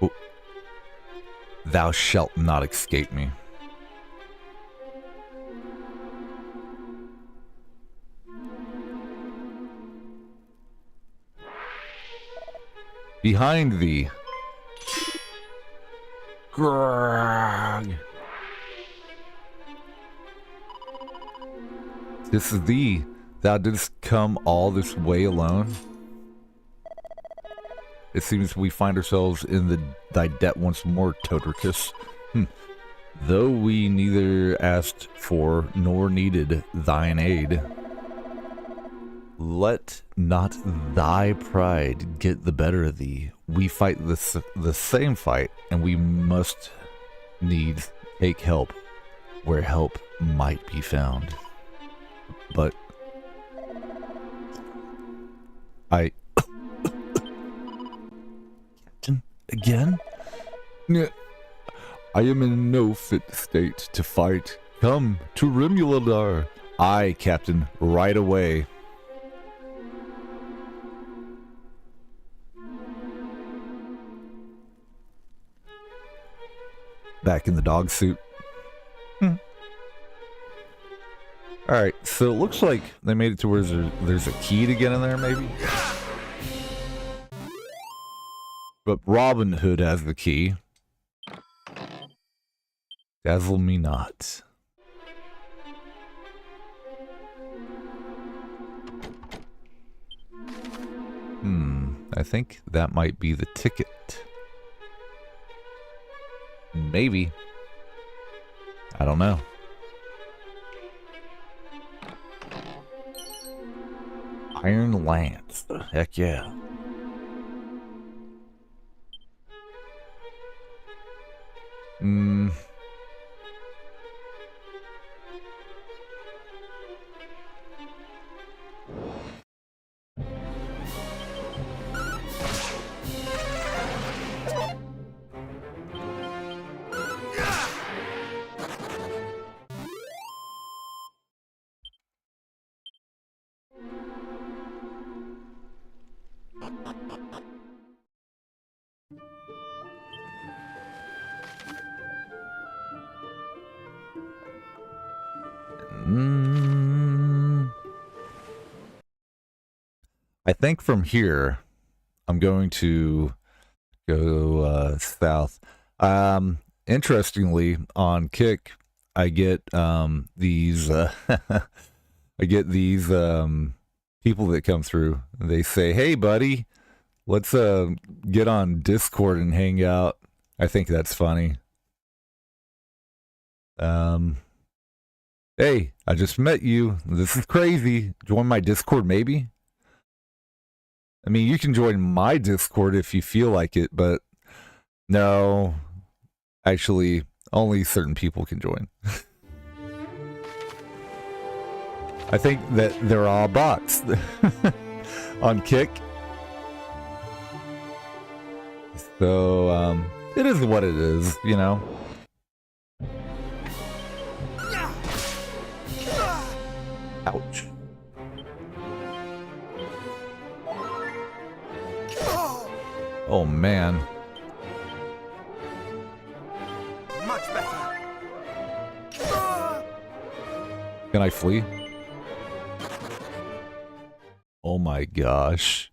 Oh. Thou shalt not escape me. Behind thee. Grog. This is thee. Thou didst come all this way alone. It seems we find ourselves in thy debt once more, Todricus. Though we neither asked for nor needed thine aid. Let not thy pride get the better of thee. We fight the same fight, and we must needs take help where help might be found. But Captain, again? I am in no fit state to fight. Come to Rimuladar. Aye, Captain, right away. Back in the dog suit. Alright, so it looks like they made it to where there's a key to get in there, maybe? But Robin Hood has the key. Dazzle me not. I think that might be the ticket. Maybe. I don't know. Iron Lance. Heck yeah. I think from here, I'm going to go south. Interestingly, on Kick, I get these I get these people that come through. They say, "Hey, buddy, let's get on Discord and hang out." I think that's funny. Hey, I just met you. This is crazy. Join my Discord, maybe? I mean, you can join my Discord if you feel like it, but no, actually, only certain people can join. I think that they're all bots on Kick. So, it is what it is, you know? Ouch. Oh, man. Much better. Can I flee? Oh my gosh.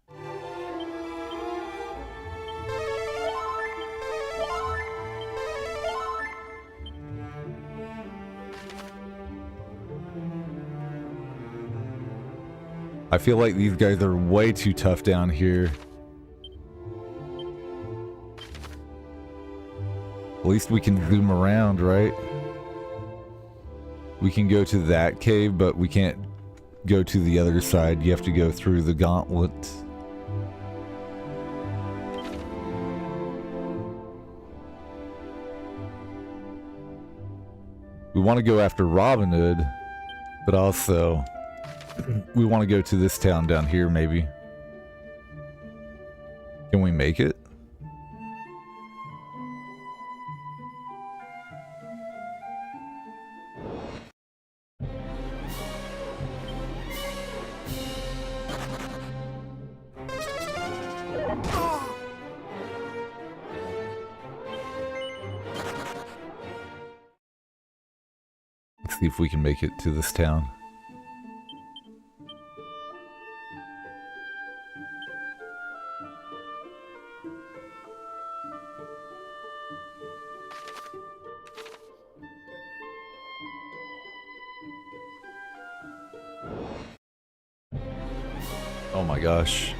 I feel like these guys are way too tough down here. At least we can zoom around, right? We can go to that cave, but we can't go to the other side. You have to go through the gauntlet. We want to go after Robin Hood, but also we want to go to this town down here, maybe. Can we make it? Let's see if we can make it to this town. Oh my gosh.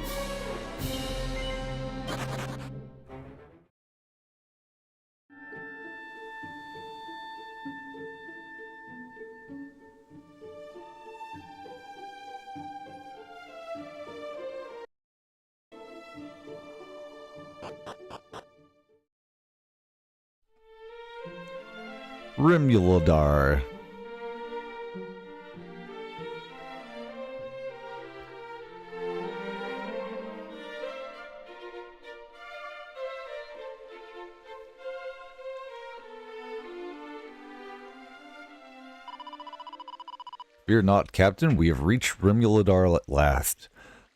Remulodar. Fear not, Captain. We have reached Remulodar at last.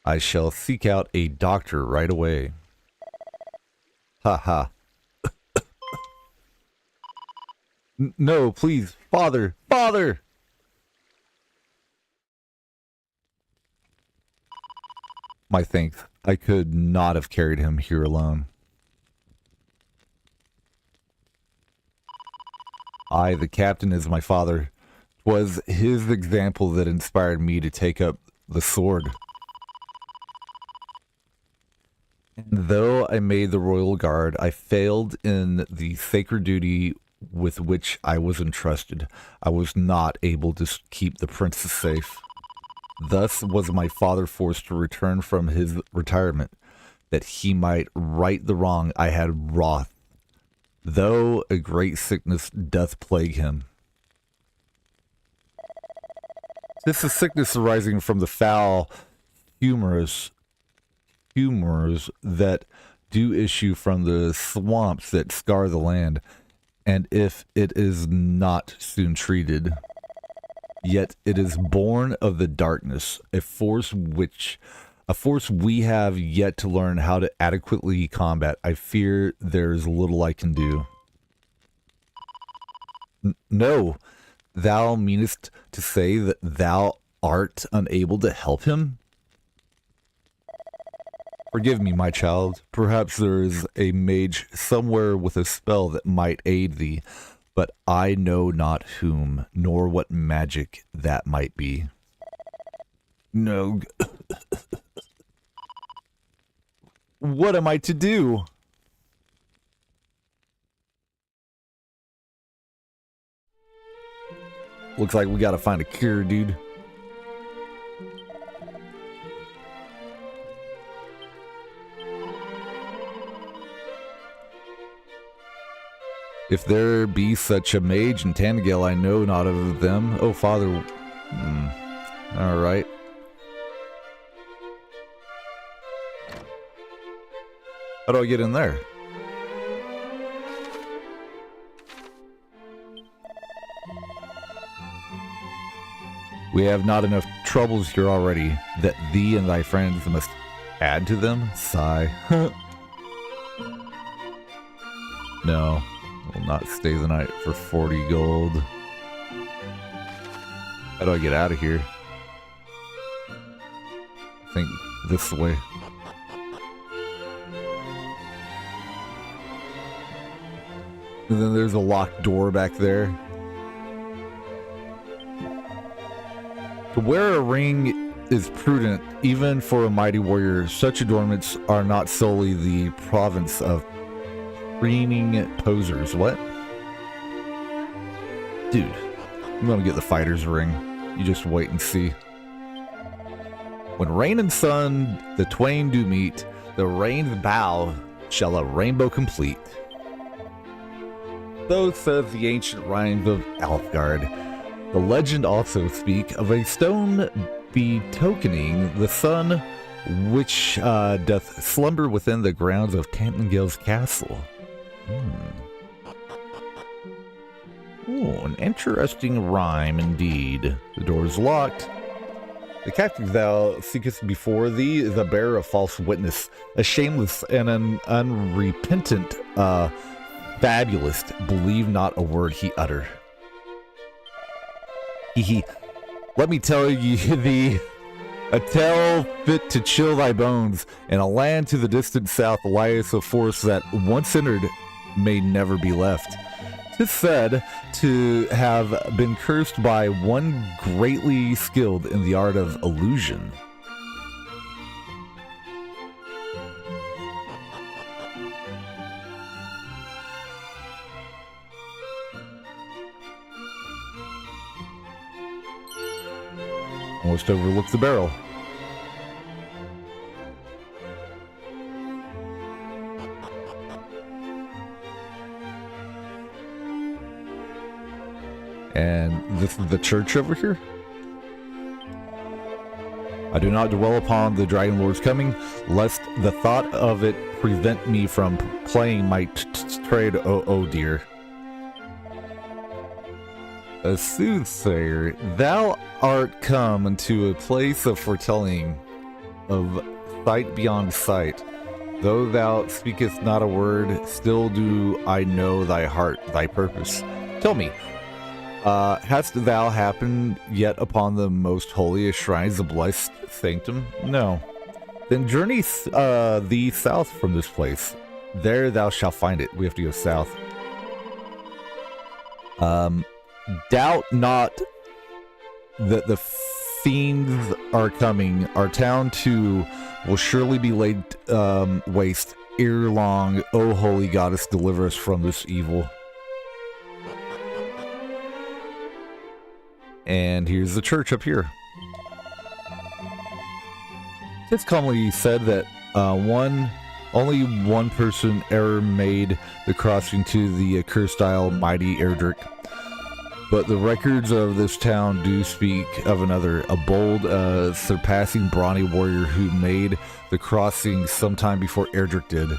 I shall seek out a doctor right away. Ha ha. No, please, father, father! My thanks. I could not have carried him here alone. I, the captain, is my father. 'Twas his example that inspired me to take up the sword. And though I made the royal guard, I failed in the sacred duty with which I was entrusted. I was not able to keep the princess safe. Thus was my father forced to return from his retirement, that he might right the wrong I had wrought, though a great sickness doth plague him. This is sickness arising from the foul humors that do issue from the swamps that scar the land, and if it is not soon treated, yet it is born of the darkness, a force we have yet to learn how to adequately combat. I fear there is little I can do. No, thou meanest to say that thou art unable to help him? Forgive me, my child. Perhaps there is a mage somewhere with a spell that might aid thee, but I know not whom, nor what magic that might be. No. What am I to do? Looks like we gotta find a cure, dude. If there be such a mage in Tannagale, I know not of them. Oh, Father. Alright. How do I get in there? We have not enough troubles here already, that thee and thy friends must add to them? Sigh. No. Will not stay the night for 40 gold. How do I get out of here? I think this way. And then there's a locked door back there. To wear a ring is prudent, even for a mighty warrior. Such adornments are not solely the province of screaming posers. What? Dude, I'm gonna get the fighter's ring. You just wait and see. When rain and sun the twain do meet, the rain's bow shall a rainbow complete. So says the ancient rhymes of Alfgard. The legend also speak of a stone betokening the sun which doth slumber within the grounds of Tannagale's castle. Oh, an interesting rhyme indeed. The door is locked. The captive thou seekest before thee is a bearer of false witness, a shameless and an unrepentant fabulist. Believe not a word he utter. Let me tell you a tale fit to chill thy bones. In a land to the distant south lieth a forest that once entered may never be left. 'Tis said to have been cursed by one greatly skilled in the art of illusion. Almost overlooked the barrel. And this is the church over here. I do not dwell upon the Dragon Lord's coming, lest the thought of it prevent me from playing my trade. Oh dear. A soothsayer, thou art come unto a place of foretelling, of sight beyond sight. Though thou speakest not a word, still do I know thy heart, thy purpose. Tell me, hast thou happened yet upon the most holiest shrines of blessed sanctum? No. Then journey thee south from this place. There thou shalt find it. We have to go south. Doubt not that the fiends are coming. Our town too will surely be laid waste ere long. O holy goddess, deliver us from this evil. And here's the church up here. It's commonly said that only one person ever made the crossing to the accursed isle, mighty Erdrick. But the records of this town do speak of another, a bold, surpassing brawny warrior who made the crossing sometime before Erdrick did.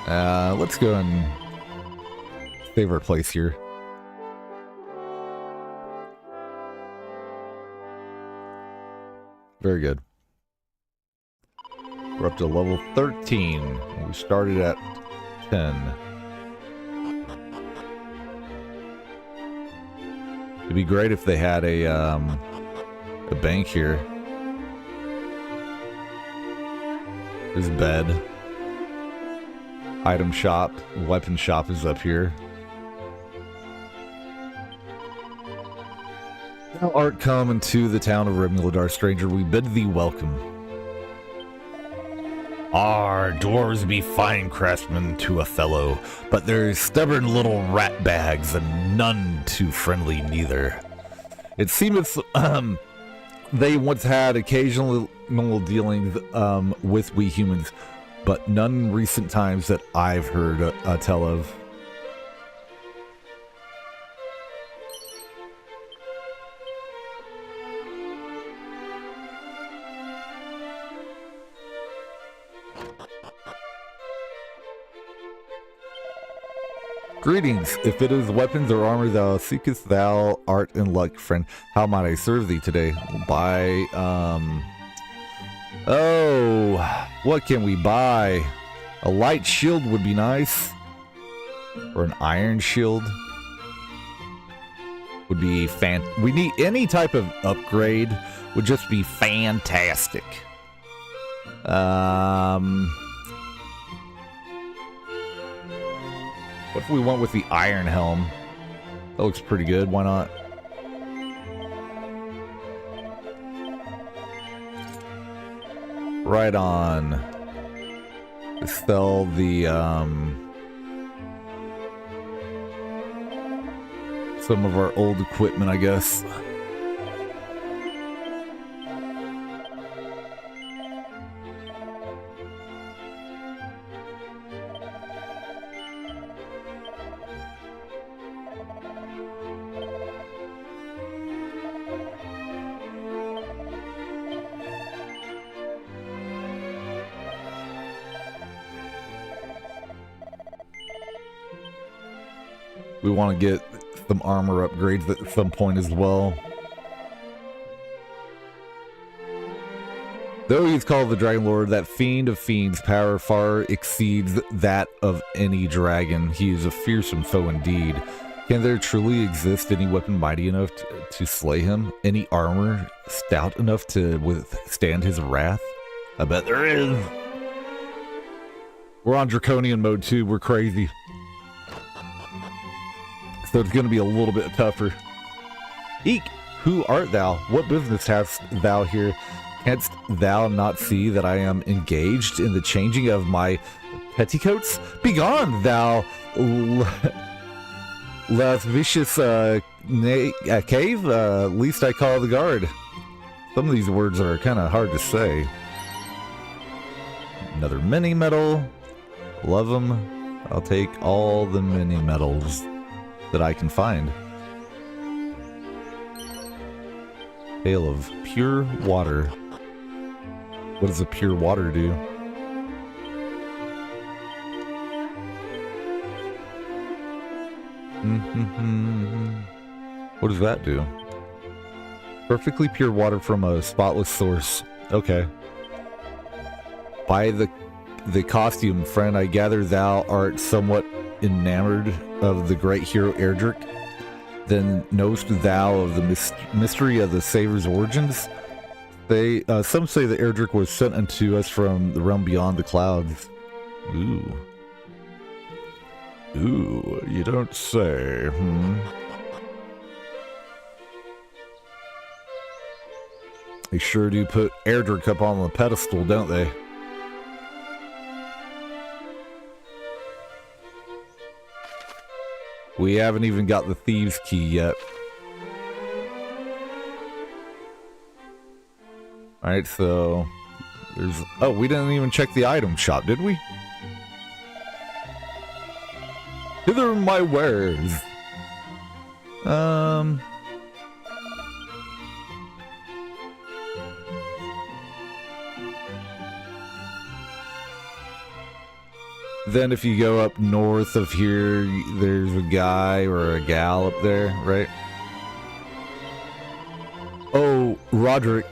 Let's go and save our place here. Very good. We're up to level 13. We started at 10. It'd be great if they had a bank here. His bed. Item shop. Weapon shop is up here. Thou art come into the town of Remake, stranger. We bid thee welcome. Our dwarves be fine craftsmen to a fellow, but they're stubborn little rat bags and none too friendly neither. It seemeth they once had occasional dealings with we humans, but none in recent times that I've heard tell of. Greetings. If it is weapons or armor thou seekest, thou art in luck, friend. How might I serve thee today? Buy, oh, what can we buy? A light shield would be nice. Or an iron shield. Would be we need any type of upgrade would just be fantastic. What if we went with the iron helm? That looks pretty good. Why not? Right on. Sell the some of our old equipment, I guess. We want to get some armor upgrades at some point as well. Though he's called the Dragon Lord, that fiend of fiends' power far exceeds that of any dragon. He is a fearsome foe indeed. Can there truly exist any weapon mighty enough to slay him? Any armor stout enough to withstand his wrath? I bet there is. We're on Draconian mode too. We're crazy. So it's going to be a little bit tougher. Eek! Who art thou? What business hast thou here? Canst thou not see that I am engaged in the changing of my petticoats? Begone, thou lascivious cave! Least I call the guard. Some of these words are kind of hard to say. Another mini medal. Love them. I'll take all the mini medals that I can find. Pail of pure water. What does the pure water do? What does that do? Perfectly pure water from a spotless source. Okay. Buy the costume, friend. I gather thou art somewhat enamored of the great hero Erdrick. Then knowest thou of the mystery of the Savor's origins? Some say that Erdrick was sent unto us from the realm beyond the clouds. Ooh. Ooh, you don't say, They sure do put Erdrick up on the pedestal, don't they? We haven't even got the thieves' key yet. Alright, so there's... Oh, we didn't even check the item shop, did we? Hither my wares. Then if you go up north of here, there's a guy or a gal up there, right? Oh, Roderick,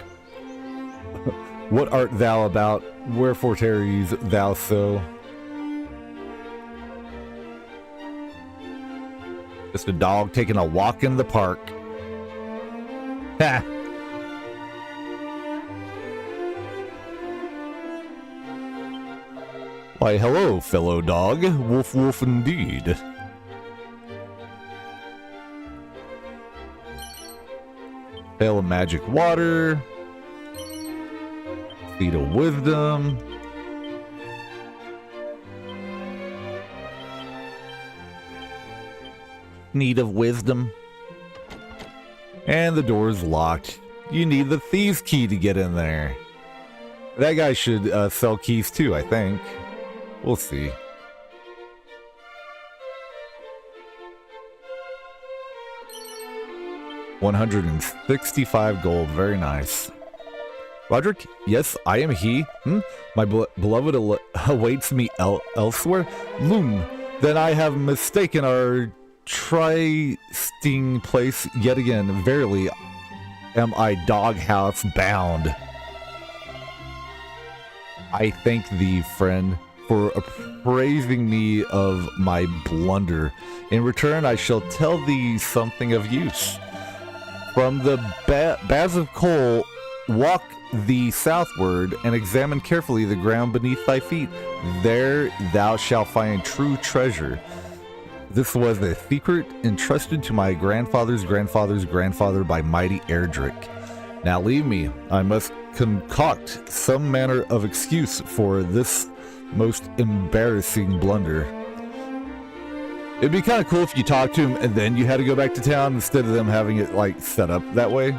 what art thou about? Wherefore tarries thou so? Just a dog taking a walk in the park. Ha! Why, hello, fellow dog. Wolf, wolf indeed. Pail of magic water. Seed of wisdom. Need of wisdom. And the door's locked. You need the thieves' key to get in there. That guy should sell keys too, I think. We'll see. $165 gold. Very nice. Roderick? Yes, I am he. My beloved awaits me elsewhere? Loom. Then I have mistaken our trysting place yet again. Verily, am I doghouse bound. I thank thee, friend, for appraising me of my blunder. In return, I shall tell thee something of use. From the baths of coal, walk thee southward, and examine carefully the ground beneath thy feet. There thou shalt find true treasure. This was a secret entrusted to my grandfather's grandfather's grandfather by mighty Erdrick. Now leave me. I must concoct some manner of excuse for this most embarrassing blunder. It'd be kind of cool if you talked to him and then you had to go back to town instead of them having it like set up that way.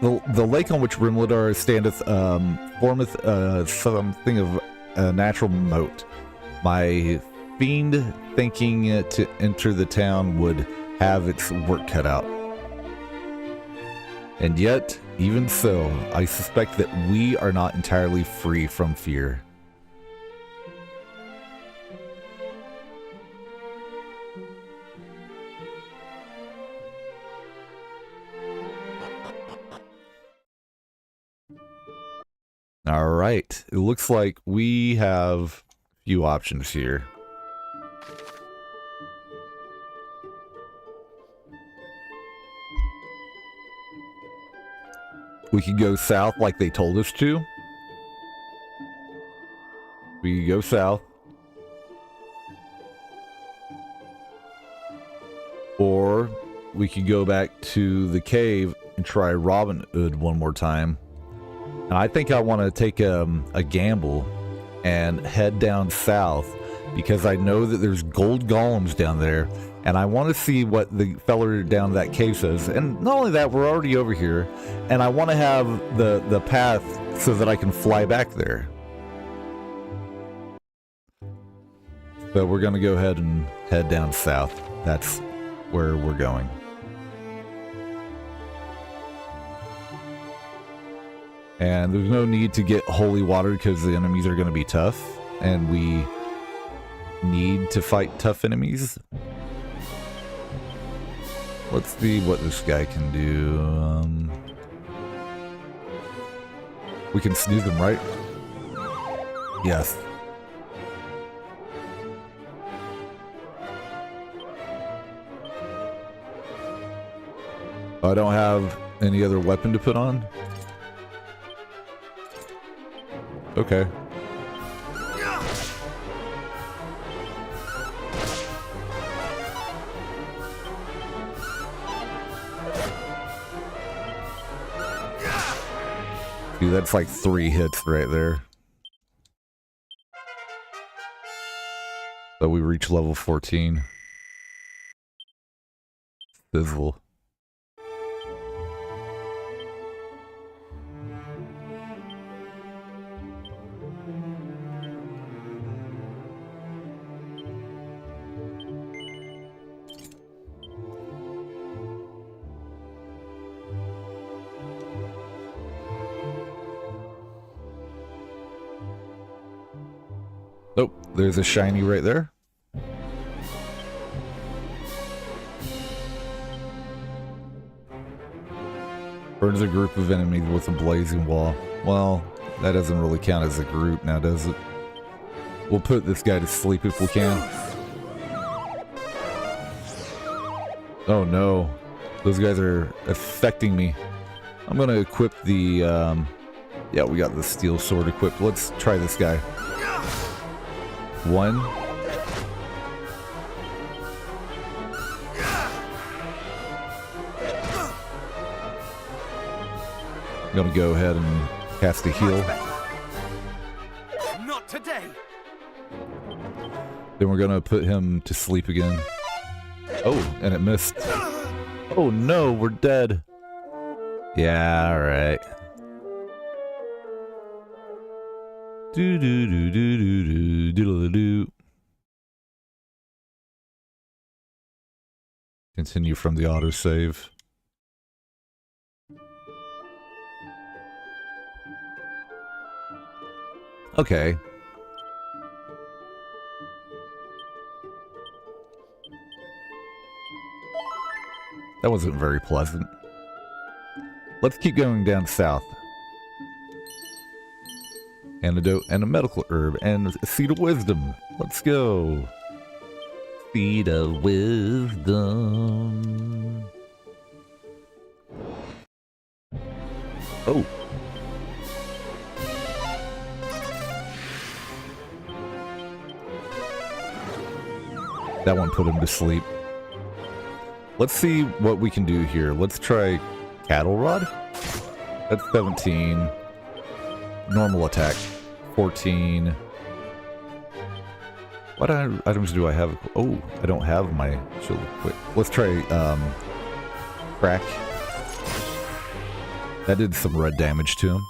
The lake on which Rimladar standeth formeth something of a natural moat. My fiend thinking to enter the town would have its work cut out. And yet, even so, I suspect that we are not entirely free from fear. All right, it looks like we have a few options here. We could go south like they told us to. We could go south. Or we could go back to the cave and try Robin Hood one more time. And I think I want to take a gamble and head down south because I know that there's gold golems down there. And I want to see what the feller down that cave says. And not only that, we're already over here. And I want to have the path so that I can fly back there. So we're going to go ahead and head down south. That's where we're going. And there's no need to get holy water because the enemies are going to be tough. And we need to fight tough enemies. Let's see what this guy can do. We can snooze him, right? Yes. I don't have any other weapon to put on. Okay. Dude, that's like 3 hits right there. So we reach level 14. Sizzle. Oh, there's a shiny right there. Burns a group of enemies with a blazing wall. Well, that doesn't really count as a group now, does it? We'll put this guy to sleep if we can. Oh no. Those guys are affecting me. I'm gonna equip the, yeah, we got the steel sword equipped. Let's try this guy. One. I'm gonna go ahead and cast a heal. Not today. Then we're gonna put him to sleep again. Oh, and it missed. Oh no, we're dead. Yeah, alright. Do do do do do do do do. Continue from the autosave. Okay. That wasn't very pleasant. Let's keep going down south. Antidote and a medical herb and a seed of wisdom. Let's go. Seed of wisdom. Oh. That one put him to sleep. Let's see what we can do here. Let's try Cattle Rod. That's 17. Normal attack, 14. What items do I have? Oh, I don't have my shield. Wait, let's try Crack. That did some red damage to him.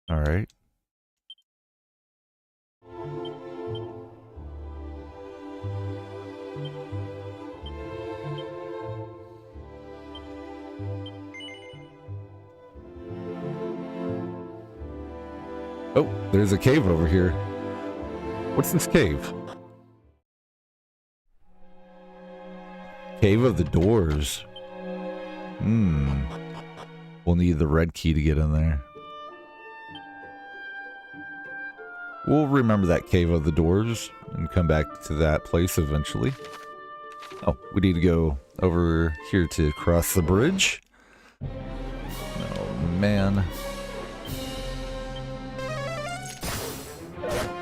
Alright. Oh, there's a cave over here. What's this cave? Cave of the Doors. We'll need the red key to get in there. We'll remember that Cave of the Doors and come back to that place eventually. Oh, we need to go over here to cross the bridge. Oh, man.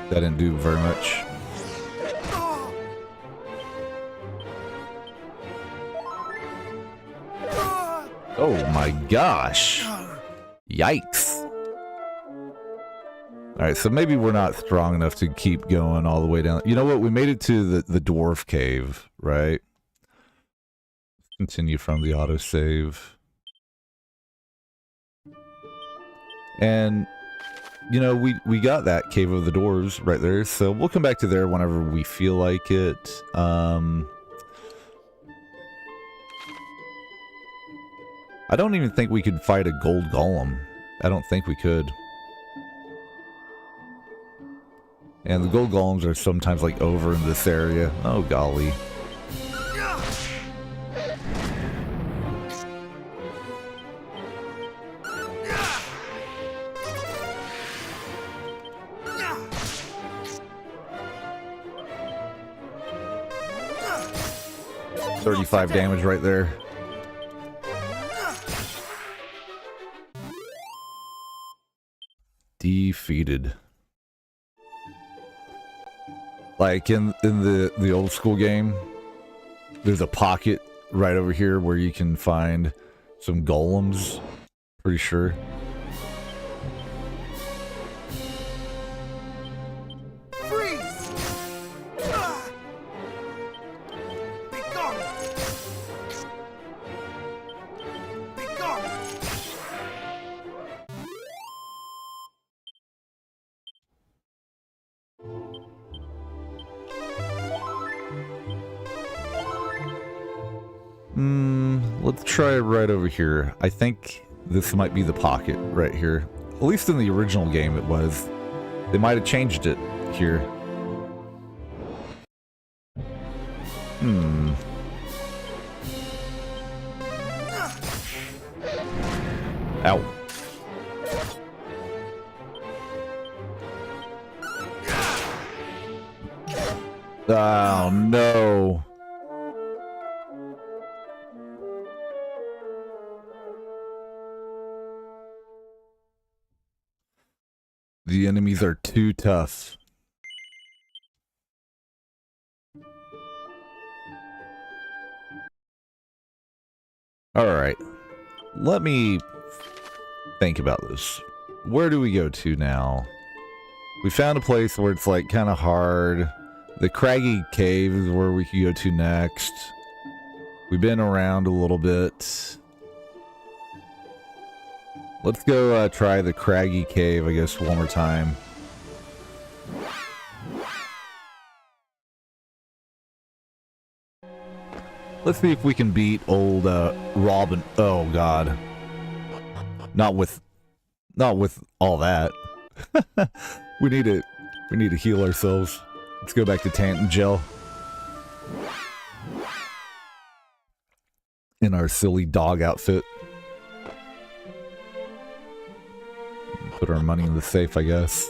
That didn't do very much. Oh my gosh. Yikes. Alright, so maybe we're not strong enough to keep going all the way down. You know what? We made it to the dwarf cave, right? Continue from the autosave. And you know, we got that Cave of the Doors right there, so we'll come back to there whenever we feel like it. I don't even think we could fight a gold golem. I don't think we could. And the gold golems are sometimes like over in this area. Oh golly. $35 damage right there. Defeated. Like in the old school game, there's a pocket right over here where you can find some golems, pretty sure. Freeze! Be gone! Be gone! Let's try it right over here. I think this might be the pocket right here. At least in the original game it was. They might have changed it here. Ow. Oh no. The enemies are too tough. Alright. Let me think about this. Where do we go to now? We found a place where it's like kind of hard. The craggy cave is where we could go to next. We've been around a little bit. Let's go try the craggy cave, I guess, one more time. Let's see if we can beat old Robin. Oh God. Not with all that. we need to heal ourselves. Let's go back to Tantin Gel. In our silly dog outfit. Put our money in the safe, I guess.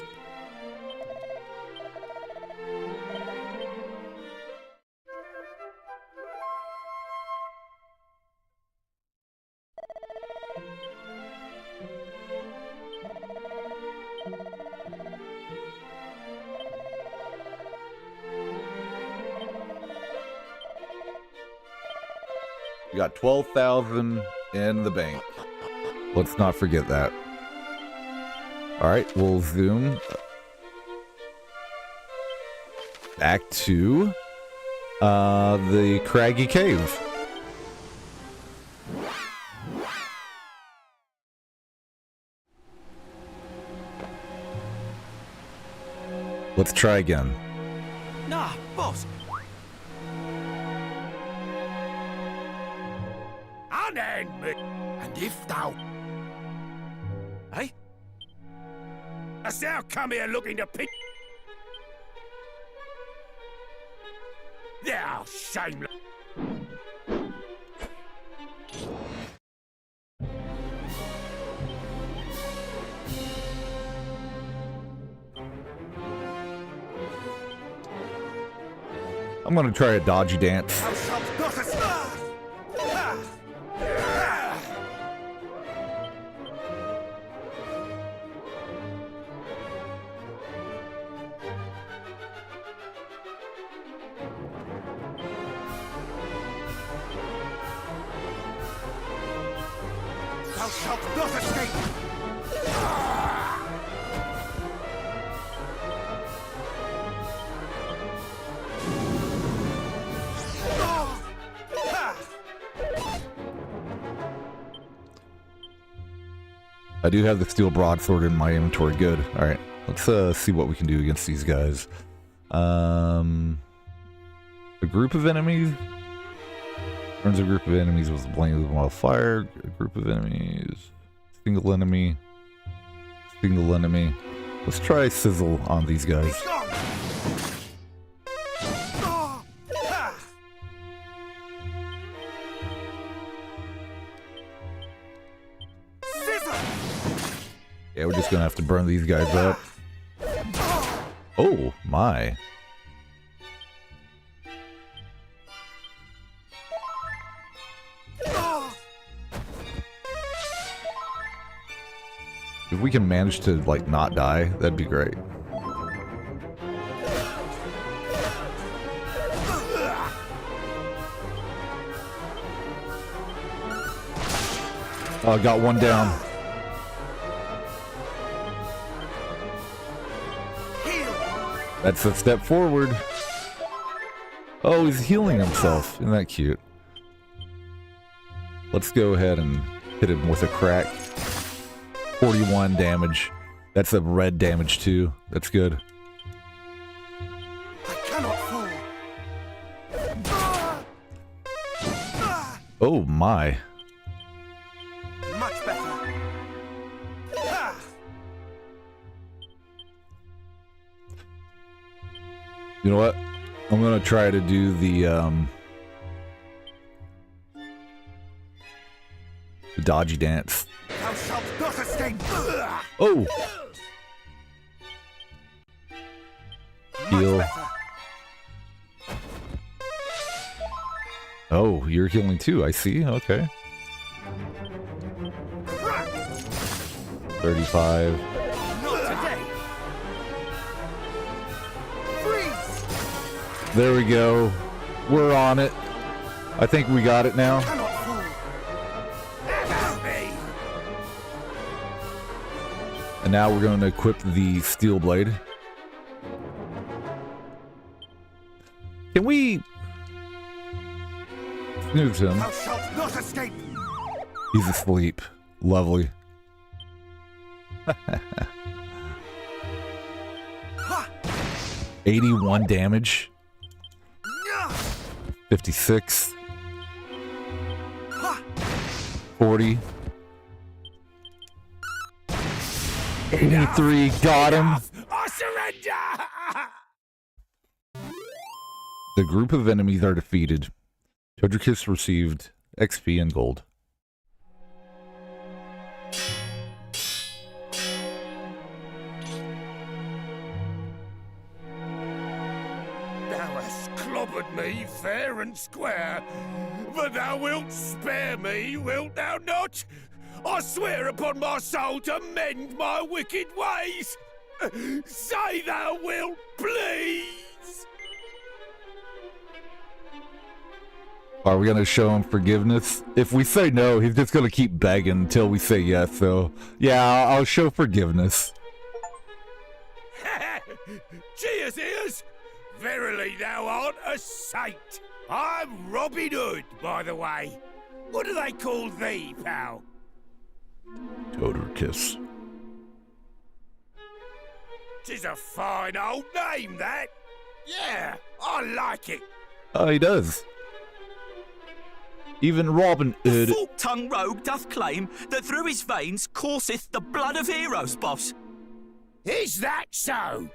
We got 12,000 in the bank. Let's not forget that. Alright, we'll zoom back to the craggy cave. Let's try again. Nah, boss. Unhand me, and if thou... Eh? Hast thou come here looking to pick... Thou shameless... I'm gonna try a dodgy dance. Thou shalt not escape. Thou shalt not escape! I do have the steel broadsword in my inventory. Good. Alright, let's see what we can do against these guys. A group of enemies? Turns a group of enemies with a blazing wildfire. A group of enemies. Single enemy. Single enemy. Let's try sizzle on these guys. Yeah, we're just gonna have to burn these guys up. Oh my. If we can manage to, like, not die, that'd be great. Oh, got one down. That's a step forward. Oh, he's healing himself. Isn't that cute? Let's go ahead and hit him with a crack. 41 damage. That's a red damage too. That's good. I cannot fall. Oh my. Much better. You know what? I'm gonna try to do the dodgy dance. Thou shalt not escape. Oh! Heal. Much better. Oh, you're healing too, I see. Okay. 35. Not today. Freeze. There we go. We're on it. I think we got it now. Cannot fall. now we're going to equip the steel blade. Can we snooze him? Thou shalt not escape! He's asleep. Lovely. 81 damage. 56. 40. 83. Got him. I surrender! The group of enemies are defeated. Toadricus received XP and gold. Thou hast clobbered me fair and square, but thou wilt spare me, wilt thou not? I swear upon my soul to mend my wicked ways. Say thou wilt, please. Are we going to show him forgiveness? If we say no, he's just going to keep begging until we say yes, so yeah, I'll show forgiveness. Cheers, ears! Verily thou art a saint. I'm Robin Hood, by the way. What do they call thee, pal? Toadricus. 'Tis a fine old name, that. Yeah, I like it. Oh, he does. Even Robin The Hood. fork-tongued rogue doth claim that through his veins courseth the blood of heroes, boss. Is that so?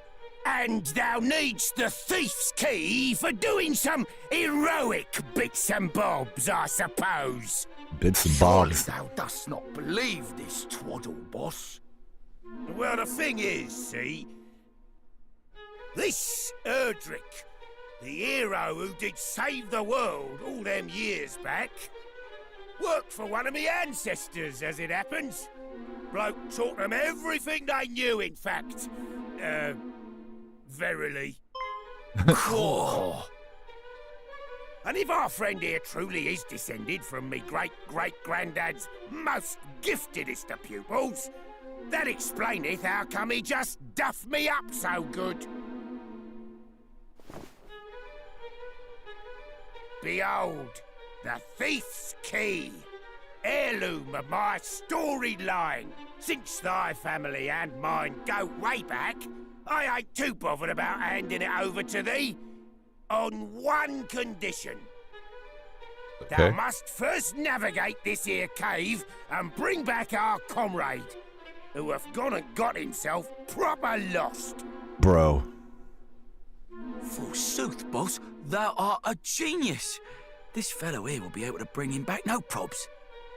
And thou needst the thief's key for doing some heroic bits and bobs, I suppose. Bits and Surely bobs. thou dost not believe this twaddle, boss. Well, the thing is, see, this Erdrick, the hero who did save the world all them years back, worked for one of me ancestors, as it happens. Bloke taught them everything they knew, in fact. Verily. Cool. And if our friend here truly is descended from me great-great-granddad's most giftedest of pupils, that explaineth how come he just duffed me up so good. Behold, the thief's key, heirloom of my storied line. Since thy family and mine go way back, I ain't too bothered about handing it over to thee, on one condition. Okay. Thou must first navigate this here cave and bring back our comrade, who hath gone and got himself proper lost. Bro. Forsooth, boss, thou art a genius. This fellow here will be able to bring him back, no probs.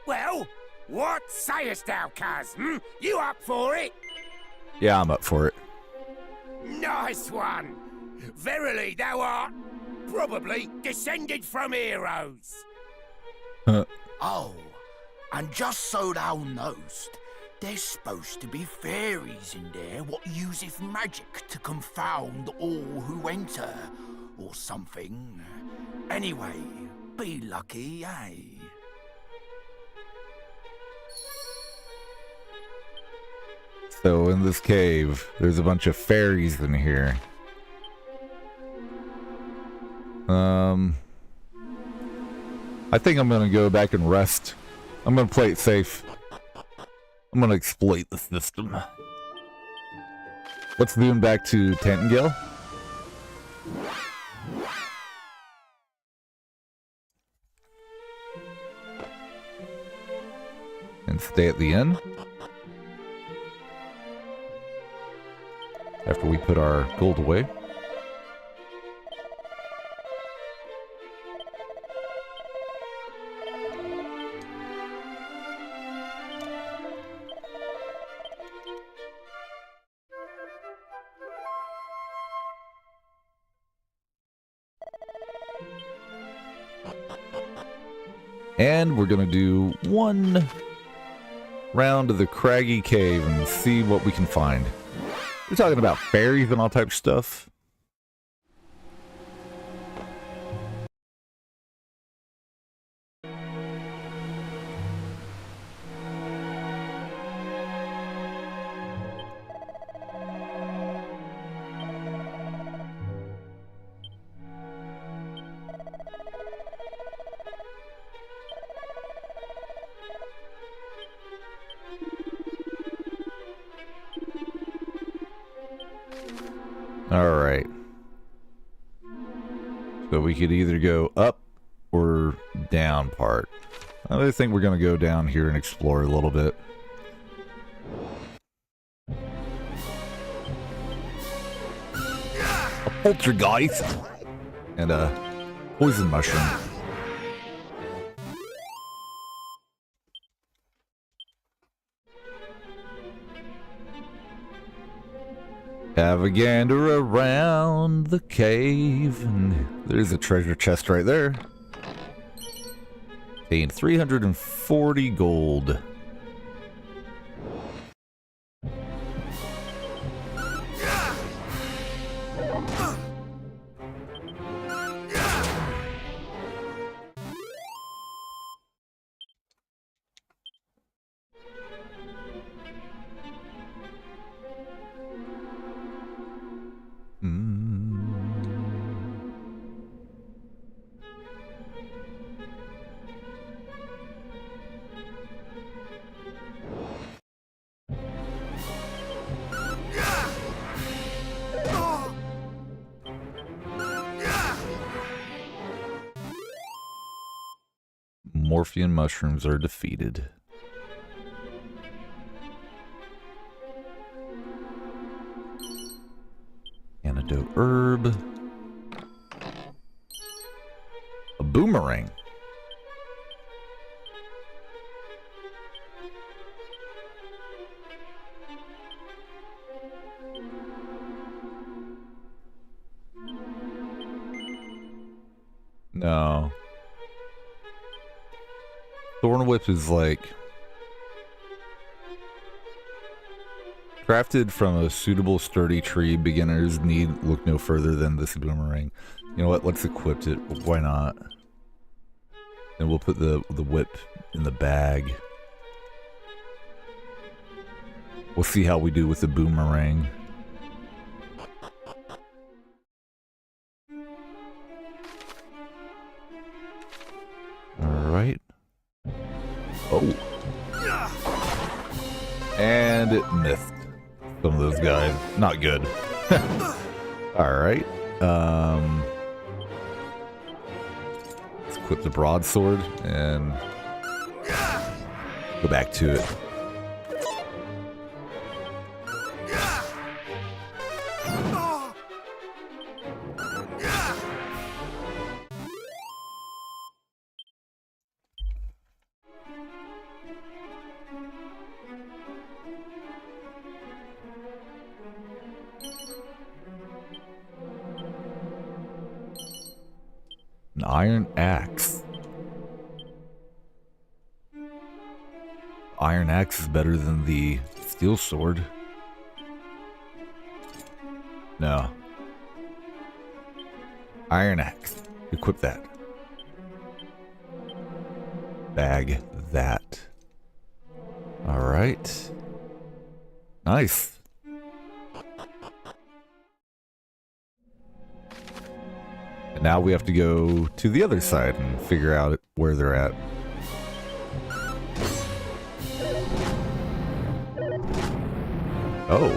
Well, what sayest thou, cuz? You up for it? Yeah, I'm up for it. Nice one! Verily thou art probably descended from heroes. Oh, and just so thou knowst, there's supposed to be fairies in there what useth magic to confound all who enter, or something. Anyway, be lucky, eh? So in this cave, there's a bunch of fairies in here. I think I'm gonna go back and rest. I'm gonna play it safe. I'm gonna exploit the system. Let's zoom back to Tantangale. And stay at the inn. After we put our gold away. And we're gonna do one round of the craggy cave and see what we can find. We're talking about fairies and all types of stuff. Alright. So we could either go up or down part. I think we're going to go down here and explore a little bit. A poltergeist and a poison mushroom. Have a gander around the cave, and there's a treasure chest right there. Paying 340 gold. Morphian mushrooms are defeated. Antidote herb. A boomerang. No. Thorn Whip is like crafted from a suitable sturdy tree. Beginners need look no further than this boomerang. You know what? Let's equip it. Why not? And we'll put the whip in the bag. We'll see how we do with the boomerang. All right. Oh. And it missed some of those guys. Not good. Alright. Let's equip the broadsword and go back to it. An iron axe. Iron axe is better than the steel sword. No. Iron axe. Equip that. Bag that. Alright. Nice. And now we have to go to the other side and figure out where they're at. Oh.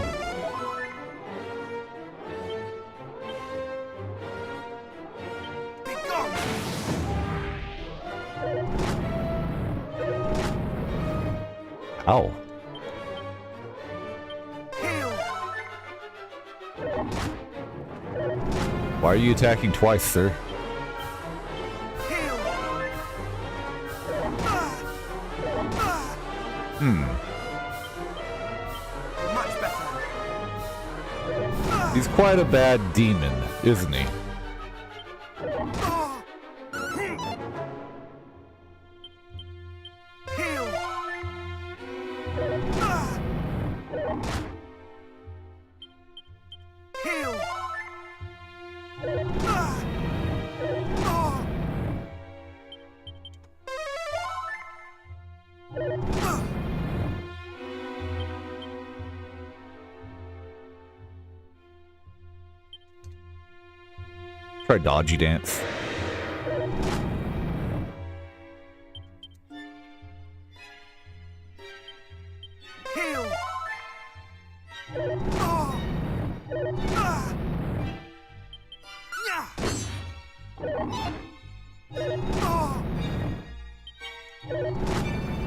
Ow. Why are you attacking twice, sir? Much better. He's quite a bad demon, isn't he? Try dodgy dance.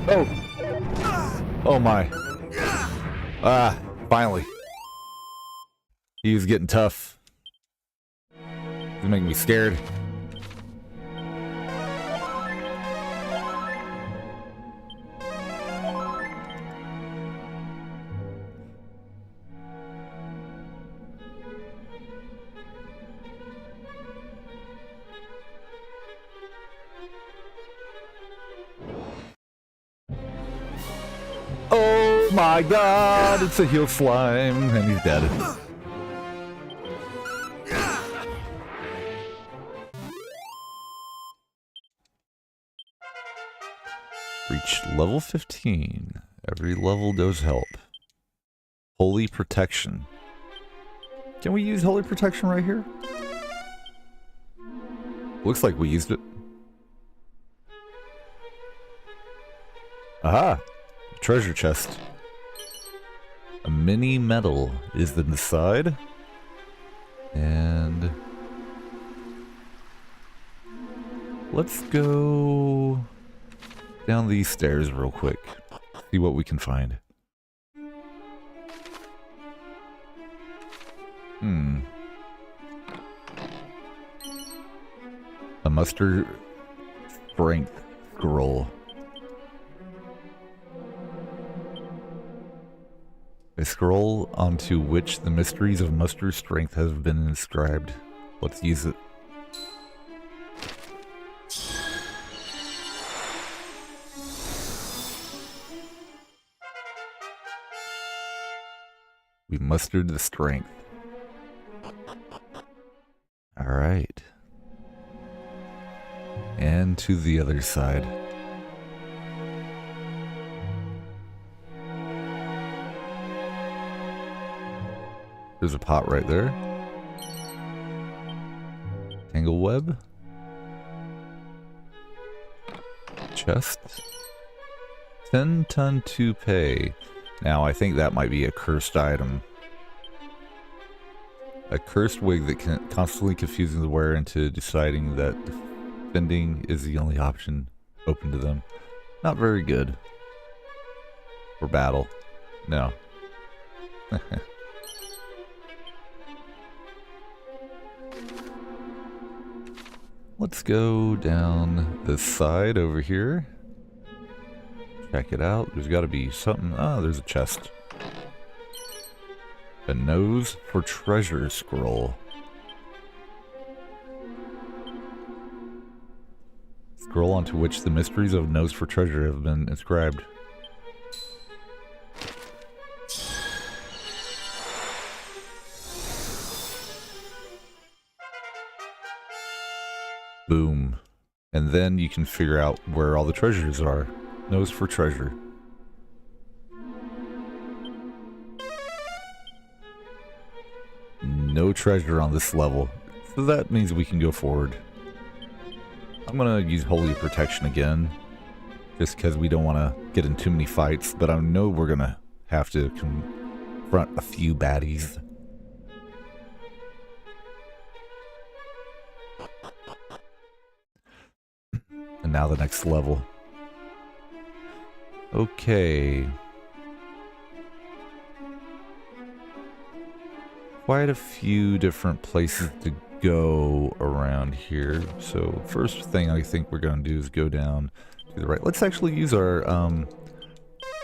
Oh! Oh my. Ah, finally. He was getting tough. He's making me scared. Oh my god, it's a heel slime, and he's dead. Reach level 15. Every level does help. Holy Protection. Can we use Holy Protection right here? Looks like we used it. Aha! Treasure chest. A mini medal is in the side. And let's go down these stairs real quick. See what we can find. A muster strength scroll. A scroll onto which the mysteries of muster strength have been inscribed. Let's use it. We mustered the strength. Alright. And to the other side. There's a pot right there. Tangle web. Chest. 10-ton toupee. Now I think that might be a cursed item. A cursed wig that can constantly confuses the wearer into deciding that defending is the only option open to them. Not very good. For battle. No. Let's go down this side over here. Check it out. There's got to be something. Ah, there's a chest. A nose for treasure scroll. Scroll onto which the mysteries of nose for treasure have been inscribed. Boom. And then you can figure out where all the treasures are. Nose for treasure. No treasure on this level. So that means we can go forward. I'm gonna use Holy Protection again. Just because we don't want to get in too many fights. But I know we're gonna have to confront a few baddies. And now the next level. Okay. Quite a few different places to go around here. So first thing I think we're going to do is go down to the right. Let's actually use our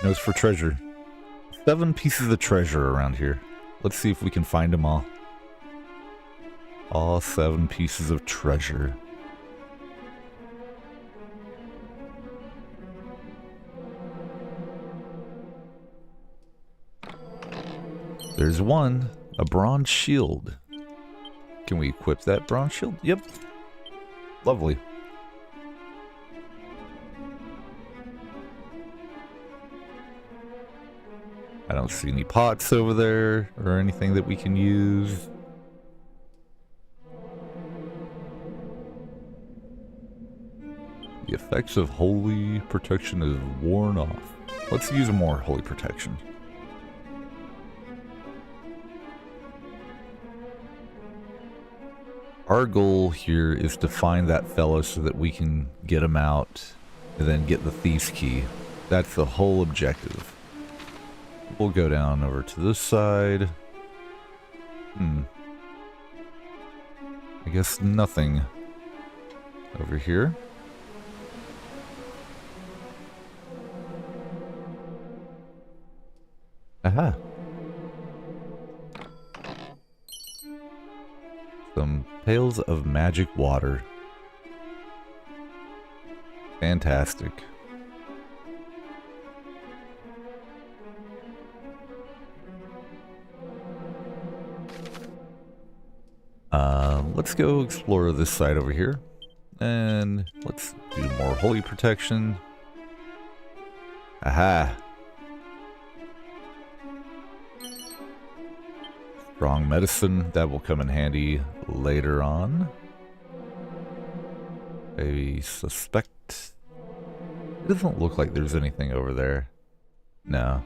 nose for treasure. 7 pieces of treasure around here. Let's see if we can find them all. All 7 pieces of treasure. There's one, a bronze shield. Can we equip that bronze shield? Yep. Lovely. I don't see any pots over there or anything that we can use. The effects of Holy Protection is worn off. Let's use more Holy Protection. Our goal here is to find that fellow so that we can get him out and then get the thief's key. That's the whole objective. We'll go down over to this side. I guess nothing over here. Aha. Some pails of magic water. Fantastic. Let's go explore this side over here. And let's do more holy protection. Aha. Strong medicine, that will come in handy later on. I suspect it doesn't look like there's anything over there. No.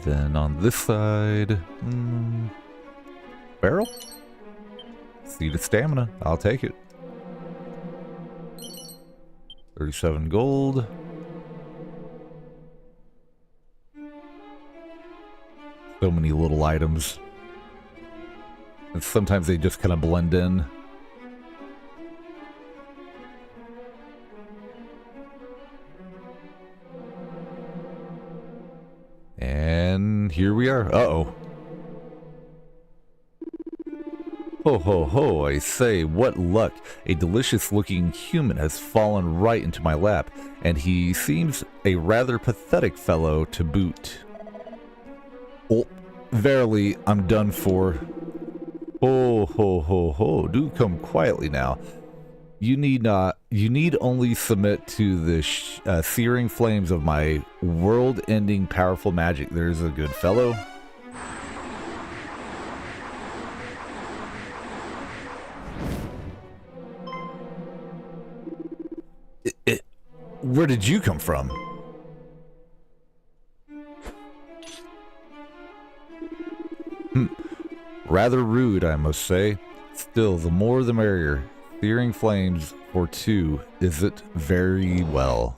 Then on this side, barrel? Seed of stamina, I'll take it. 37 gold. So many little items. And sometimes they just kind of blend in. And here we are. Uh-oh. Ho ho ho, I say, what luck. A delicious looking human has fallen right into my lap, and he seems a rather pathetic fellow to boot. Oh, verily, I'm done for. Ho ho ho ho, do come quietly now. You need only submit to the searing flames of my world-ending powerful magic. There's a good fellow. Where did you come from? Rather rude, I must say. Still, the more the merrier. Searing flames for two, is it very well?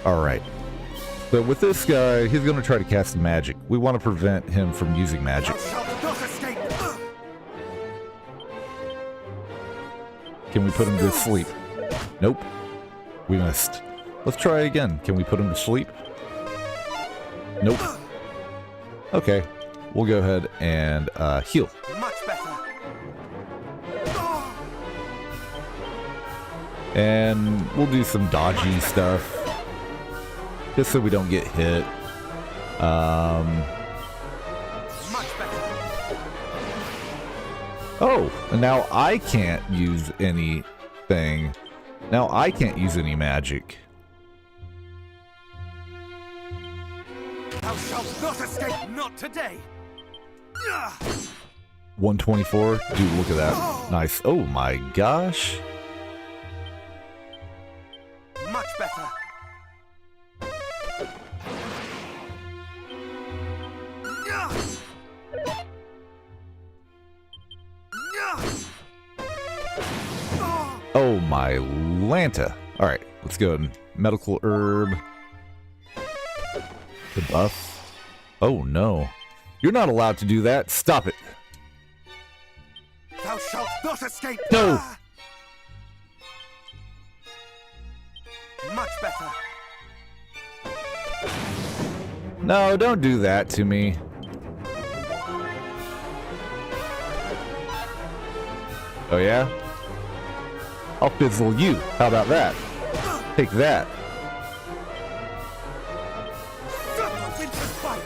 Alright. So with this guy, he's going to try to cast magic. We want to prevent him from using magic. Can we put him to sleep? Nope. We missed. Let's try again. Can we put him to sleep? Nope. Okay. We'll go ahead and heal. Much better. And we'll do some dodgy stuff. Just so we don't get hit. Much better. Oh, and now I can't use anything. Now I can't use any magic. Thou shalt not escape. Not today. 124. Dude, look at that. Nice. Oh my gosh. Much better. Oh my Lanta. Alright, let's go. Medical herb. The buff. Oh no. You're not allowed to do that. Stop it. Thou shalt not escape. No. Much better. No, don't do that to me. Oh yeah? I'll fizzle you. How about that? Take that. Winter's fight.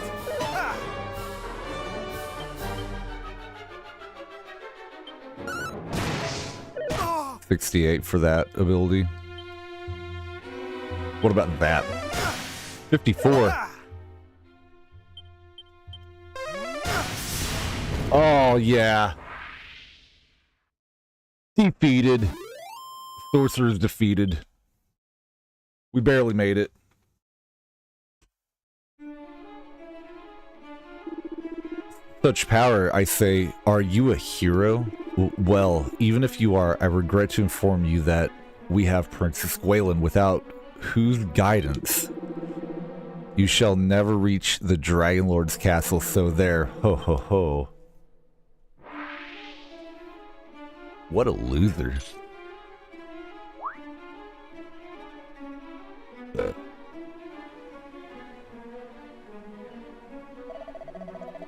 68 for that ability. What about that? 54. Oh, yeah. Defeated. Sorcerer's defeated. We barely made it. Such power, I say, are you a hero? Well, even if you are, I regret to inform you that we have Princess Gwaelin, without whose guidance you shall never reach the Dragon Lord's castle, so there, ho ho ho. What a loser.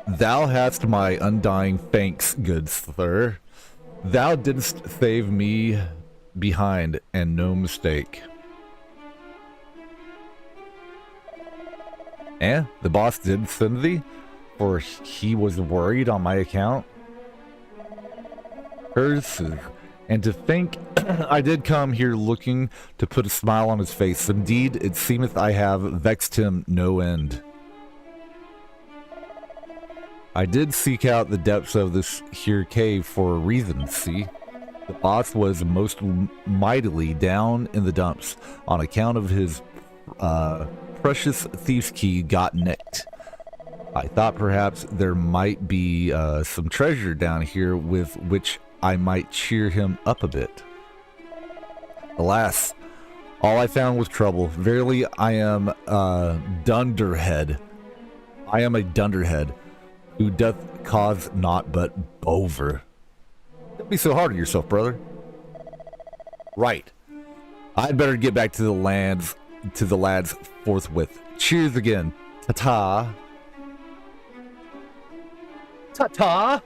Thou hast my undying thanks, good sir. Thou didst save me behind, and no mistake. The boss did send thee, for he was worried on my account. Curses. And to think I did come here looking to put a smile on his face. Indeed, it seemeth I have vexed him no end. I did seek out the depths of this here cave for a reason, see? The boss was most mightily down in the dumps on account of his precious thief's key got nicked. I thought perhaps there might be some treasure down here with which I might cheer him up a bit. Alas, all I found was trouble. Verily, I am a dunderhead. I am a dunderhead who doth cause naught but bover. Don't be so hard on yourself, brother. Right. I'd better get back to the lads forthwith. Cheers again. Ta-ta. Ta-ta.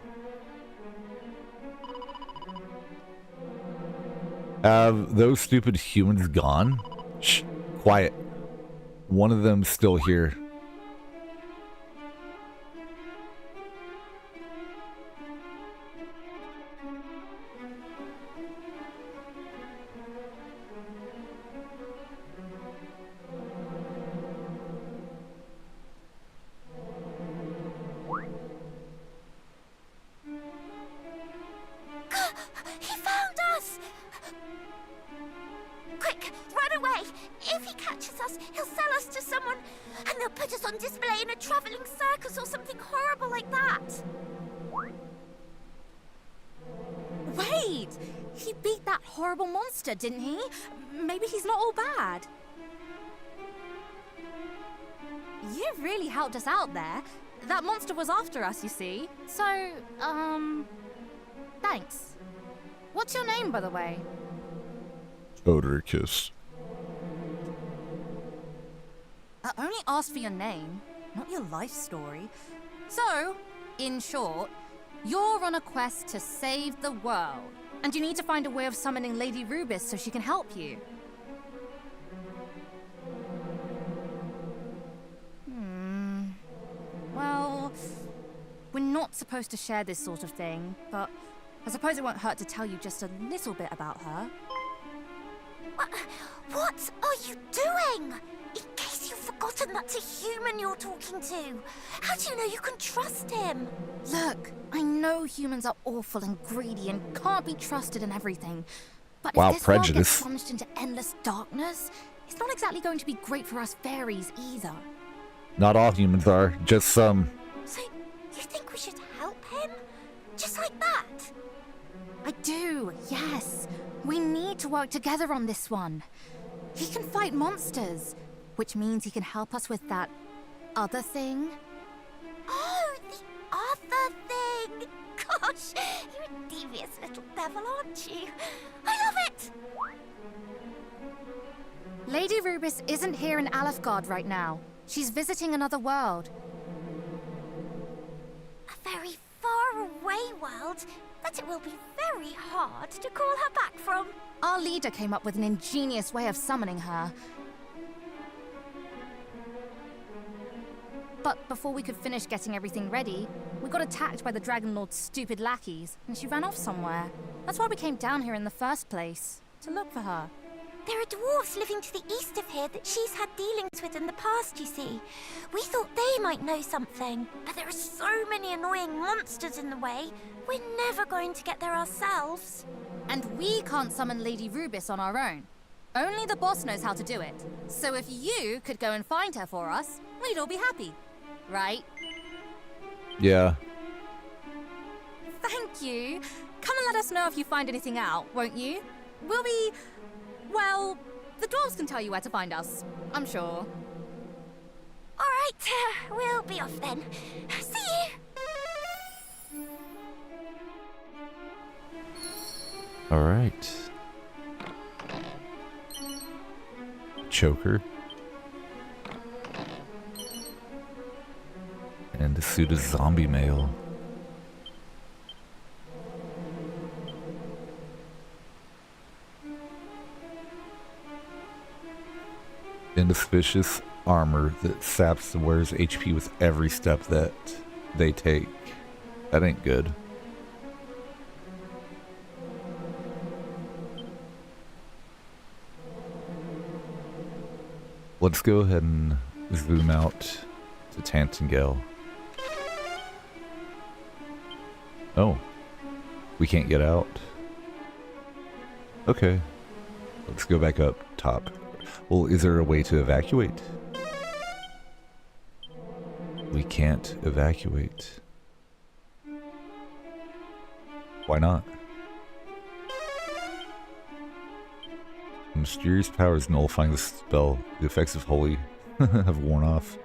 Have those stupid humans gone? Shh, quiet. One of them's still here. He found us! Quick, run away! If he catches us, he'll sell us to someone, and they'll put us on display in a traveling circus or something horrible like that. Wait! He beat that horrible monster, didn't he? Maybe he's not all bad. You really helped us out there. That monster was after us, you see. So, thanks. What's your name, by the way? Odoricus. I only asked for your name, not your life story. So, in short, you're on a quest to save the world, and you need to find a way of summoning Lady Rubis so she can help you. Well, we're not supposed to share this sort of thing, but I suppose it won't hurt to tell you just a little bit about her. What are you doing? In case you've forgotten that's a human you're talking to. How do you know you can trust him? Look, I know humans are awful and greedy and can't be trusted in everything. But Wow, if this world prejudice. gets plunged into endless darkness, it's not exactly going to be great for us fairies either. Not all humans are, just some. So, you think we should help him? Just like that? I do, yes. We need to work together on this one. He can fight monsters, which means he can help us with that other thing. Oh, the other thing! Gosh, you're a devious little devil, aren't you? I love it! Lady Rubis isn't here in Alefgard right now. She's visiting another world. A very far away world that it will be very hard to call her back from. Our leader came up with an ingenious way of summoning her. But before we could finish getting everything ready, we got attacked by the Dragon Lord's stupid lackeys, and she ran off somewhere. That's why we came down here in the first place, to look for her. There are dwarves living to the east of here that she's had dealings with in the past, you see. We thought they might know something, but there are so many annoying monsters in the way, we're never going to get there ourselves. And we can't summon Lady Rubis on our own. Only the boss knows how to do it. So if you could go and find her for us, we'd all be happy. Right? Yeah. thank you. Come and let us know if you find anything out, won't you? We'll be... well, the dwarves can tell you where to find us, I'm sure. All right, we'll be off then. See you. All right. Choker. And a suit of zombie mail. Inauspicious armor that saps the wearer's HP with every step that they take. That ain't good. Let's go ahead and zoom out to Tantangel. Oh, we can't get out. Okay, let's go back up top. Well, is there a way to evacuate? We can't evacuate. Why not? Mysterious powers nullifying the spell. The effects of Holy have worn off.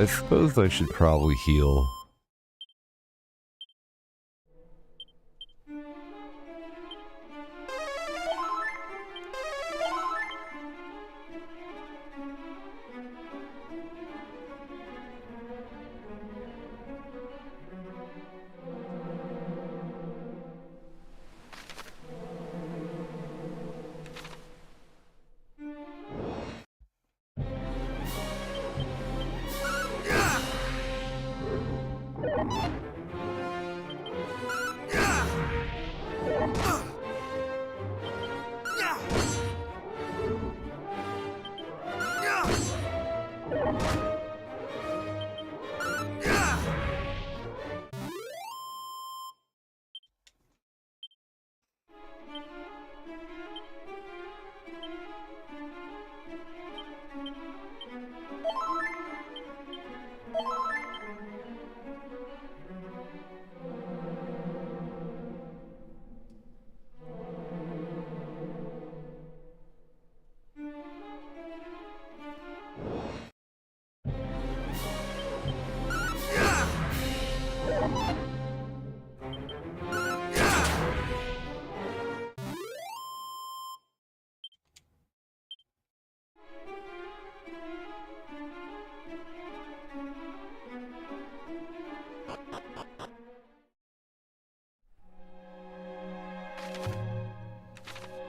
I suppose I should probably heal.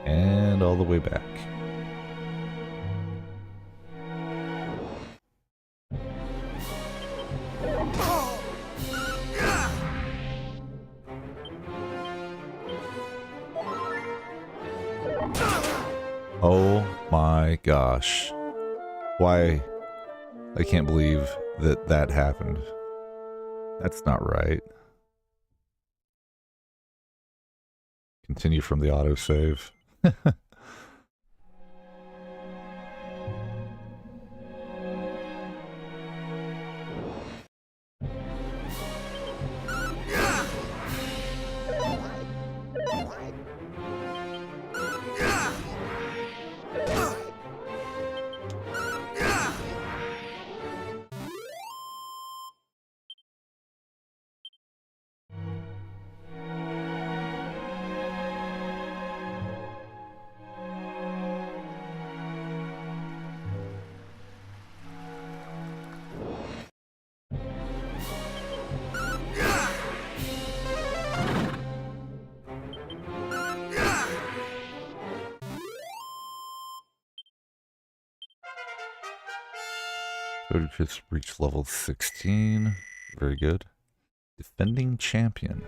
And all the way back. Oh my gosh. Why? I can't believe that that happened. That's not right. Continue from the autosave. Just reached level 16. Very good. Defending champion.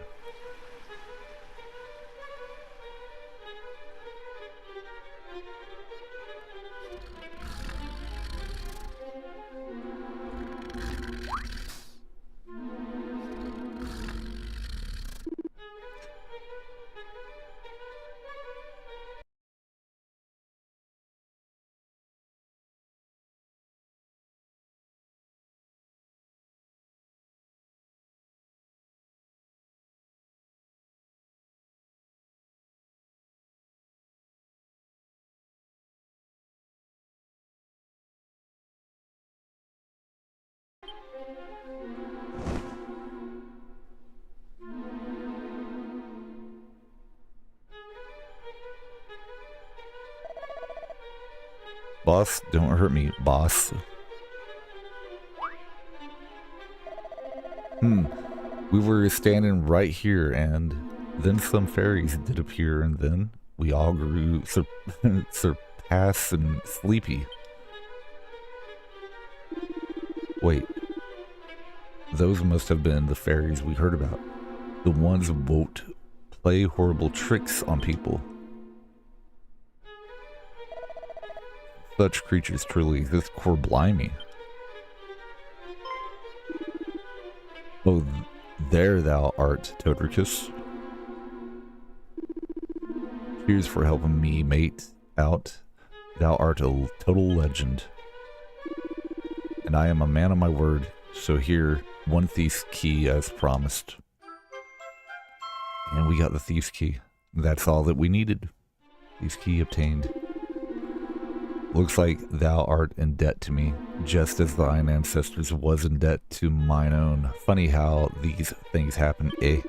Boss, don't hurt me, boss. We were standing right here, and then some fairies did appear, and then we all grew surpassed and sleepy. Wait. Those must have been the fairies we heard about. The ones who won't play horrible tricks on people. Such creatures truly exist, core blimey. Oh, there thou art, Todricus. Cheers for helping me mate out. Thou art a total legend. And I am a man of my word, so here, one thief's key as promised. And we got the thief's key. That's all that we needed. Thief's key obtained. Looks like thou art in debt to me, just as thine ancestors was in debt to mine own. Funny how these things happen, eh?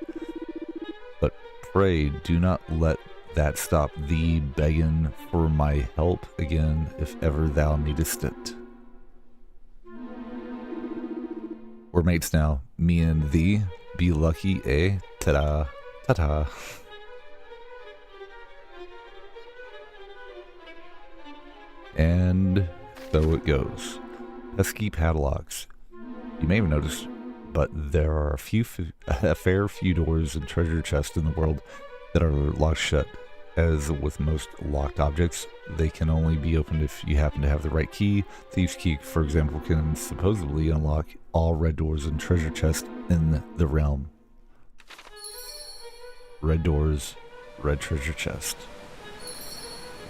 But pray do not let that stop thee begging for my help again if ever thou needest it. We're mates now, me and thee. Be lucky, eh? Ta-da. Ta-ta. And so it goes. Pesky padlocks. You may have noticed, but there are a fair few doors and treasure chests in the world that are locked shut. As with most locked objects, they can only be opened if you happen to have the right key. Thieves' Key, for example, can supposedly unlock all red doors and treasure chests in the realm. Red doors, red treasure chest.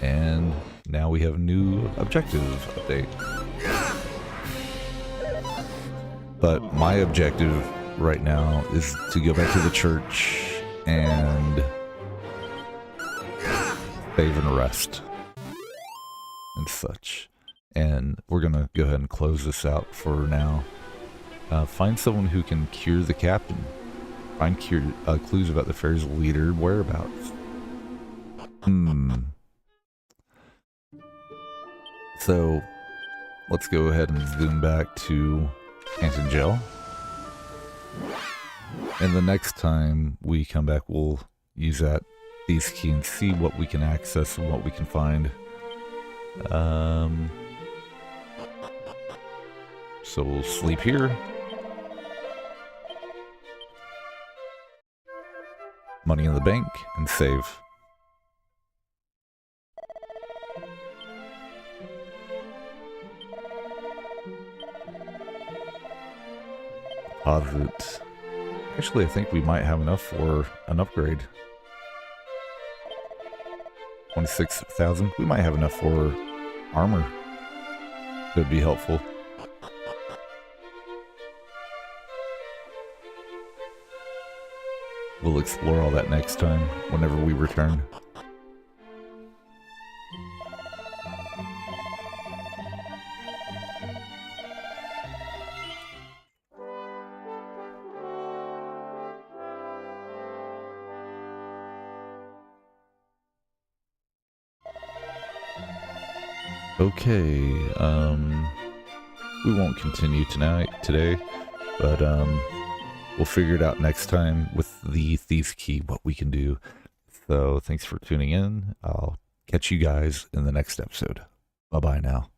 And now we have a new objective update. But my objective right now is to go back to the church and save and rest and such. And we're gonna go ahead and close this out for now. Find someone who can cure the captain. Find clues about the fairy's leader whereabouts. So let's go ahead and zoom back to Canton Jail. And the next time we come back, we'll use that thieves' key and see what we can access and what we can find. So we'll sleep here. Money in the bank and save. Deposit. Actually, I think we might have enough for an upgrade. 26,000. We might have enough for armor. That'd be helpful. We'll explore all that next time, whenever we return. Okay, we won't continue today, but we'll figure it out next time with the Thieves' Key, what we can do. So thanks for tuning in. I'll catch you guys in the next episode. Bye-bye now.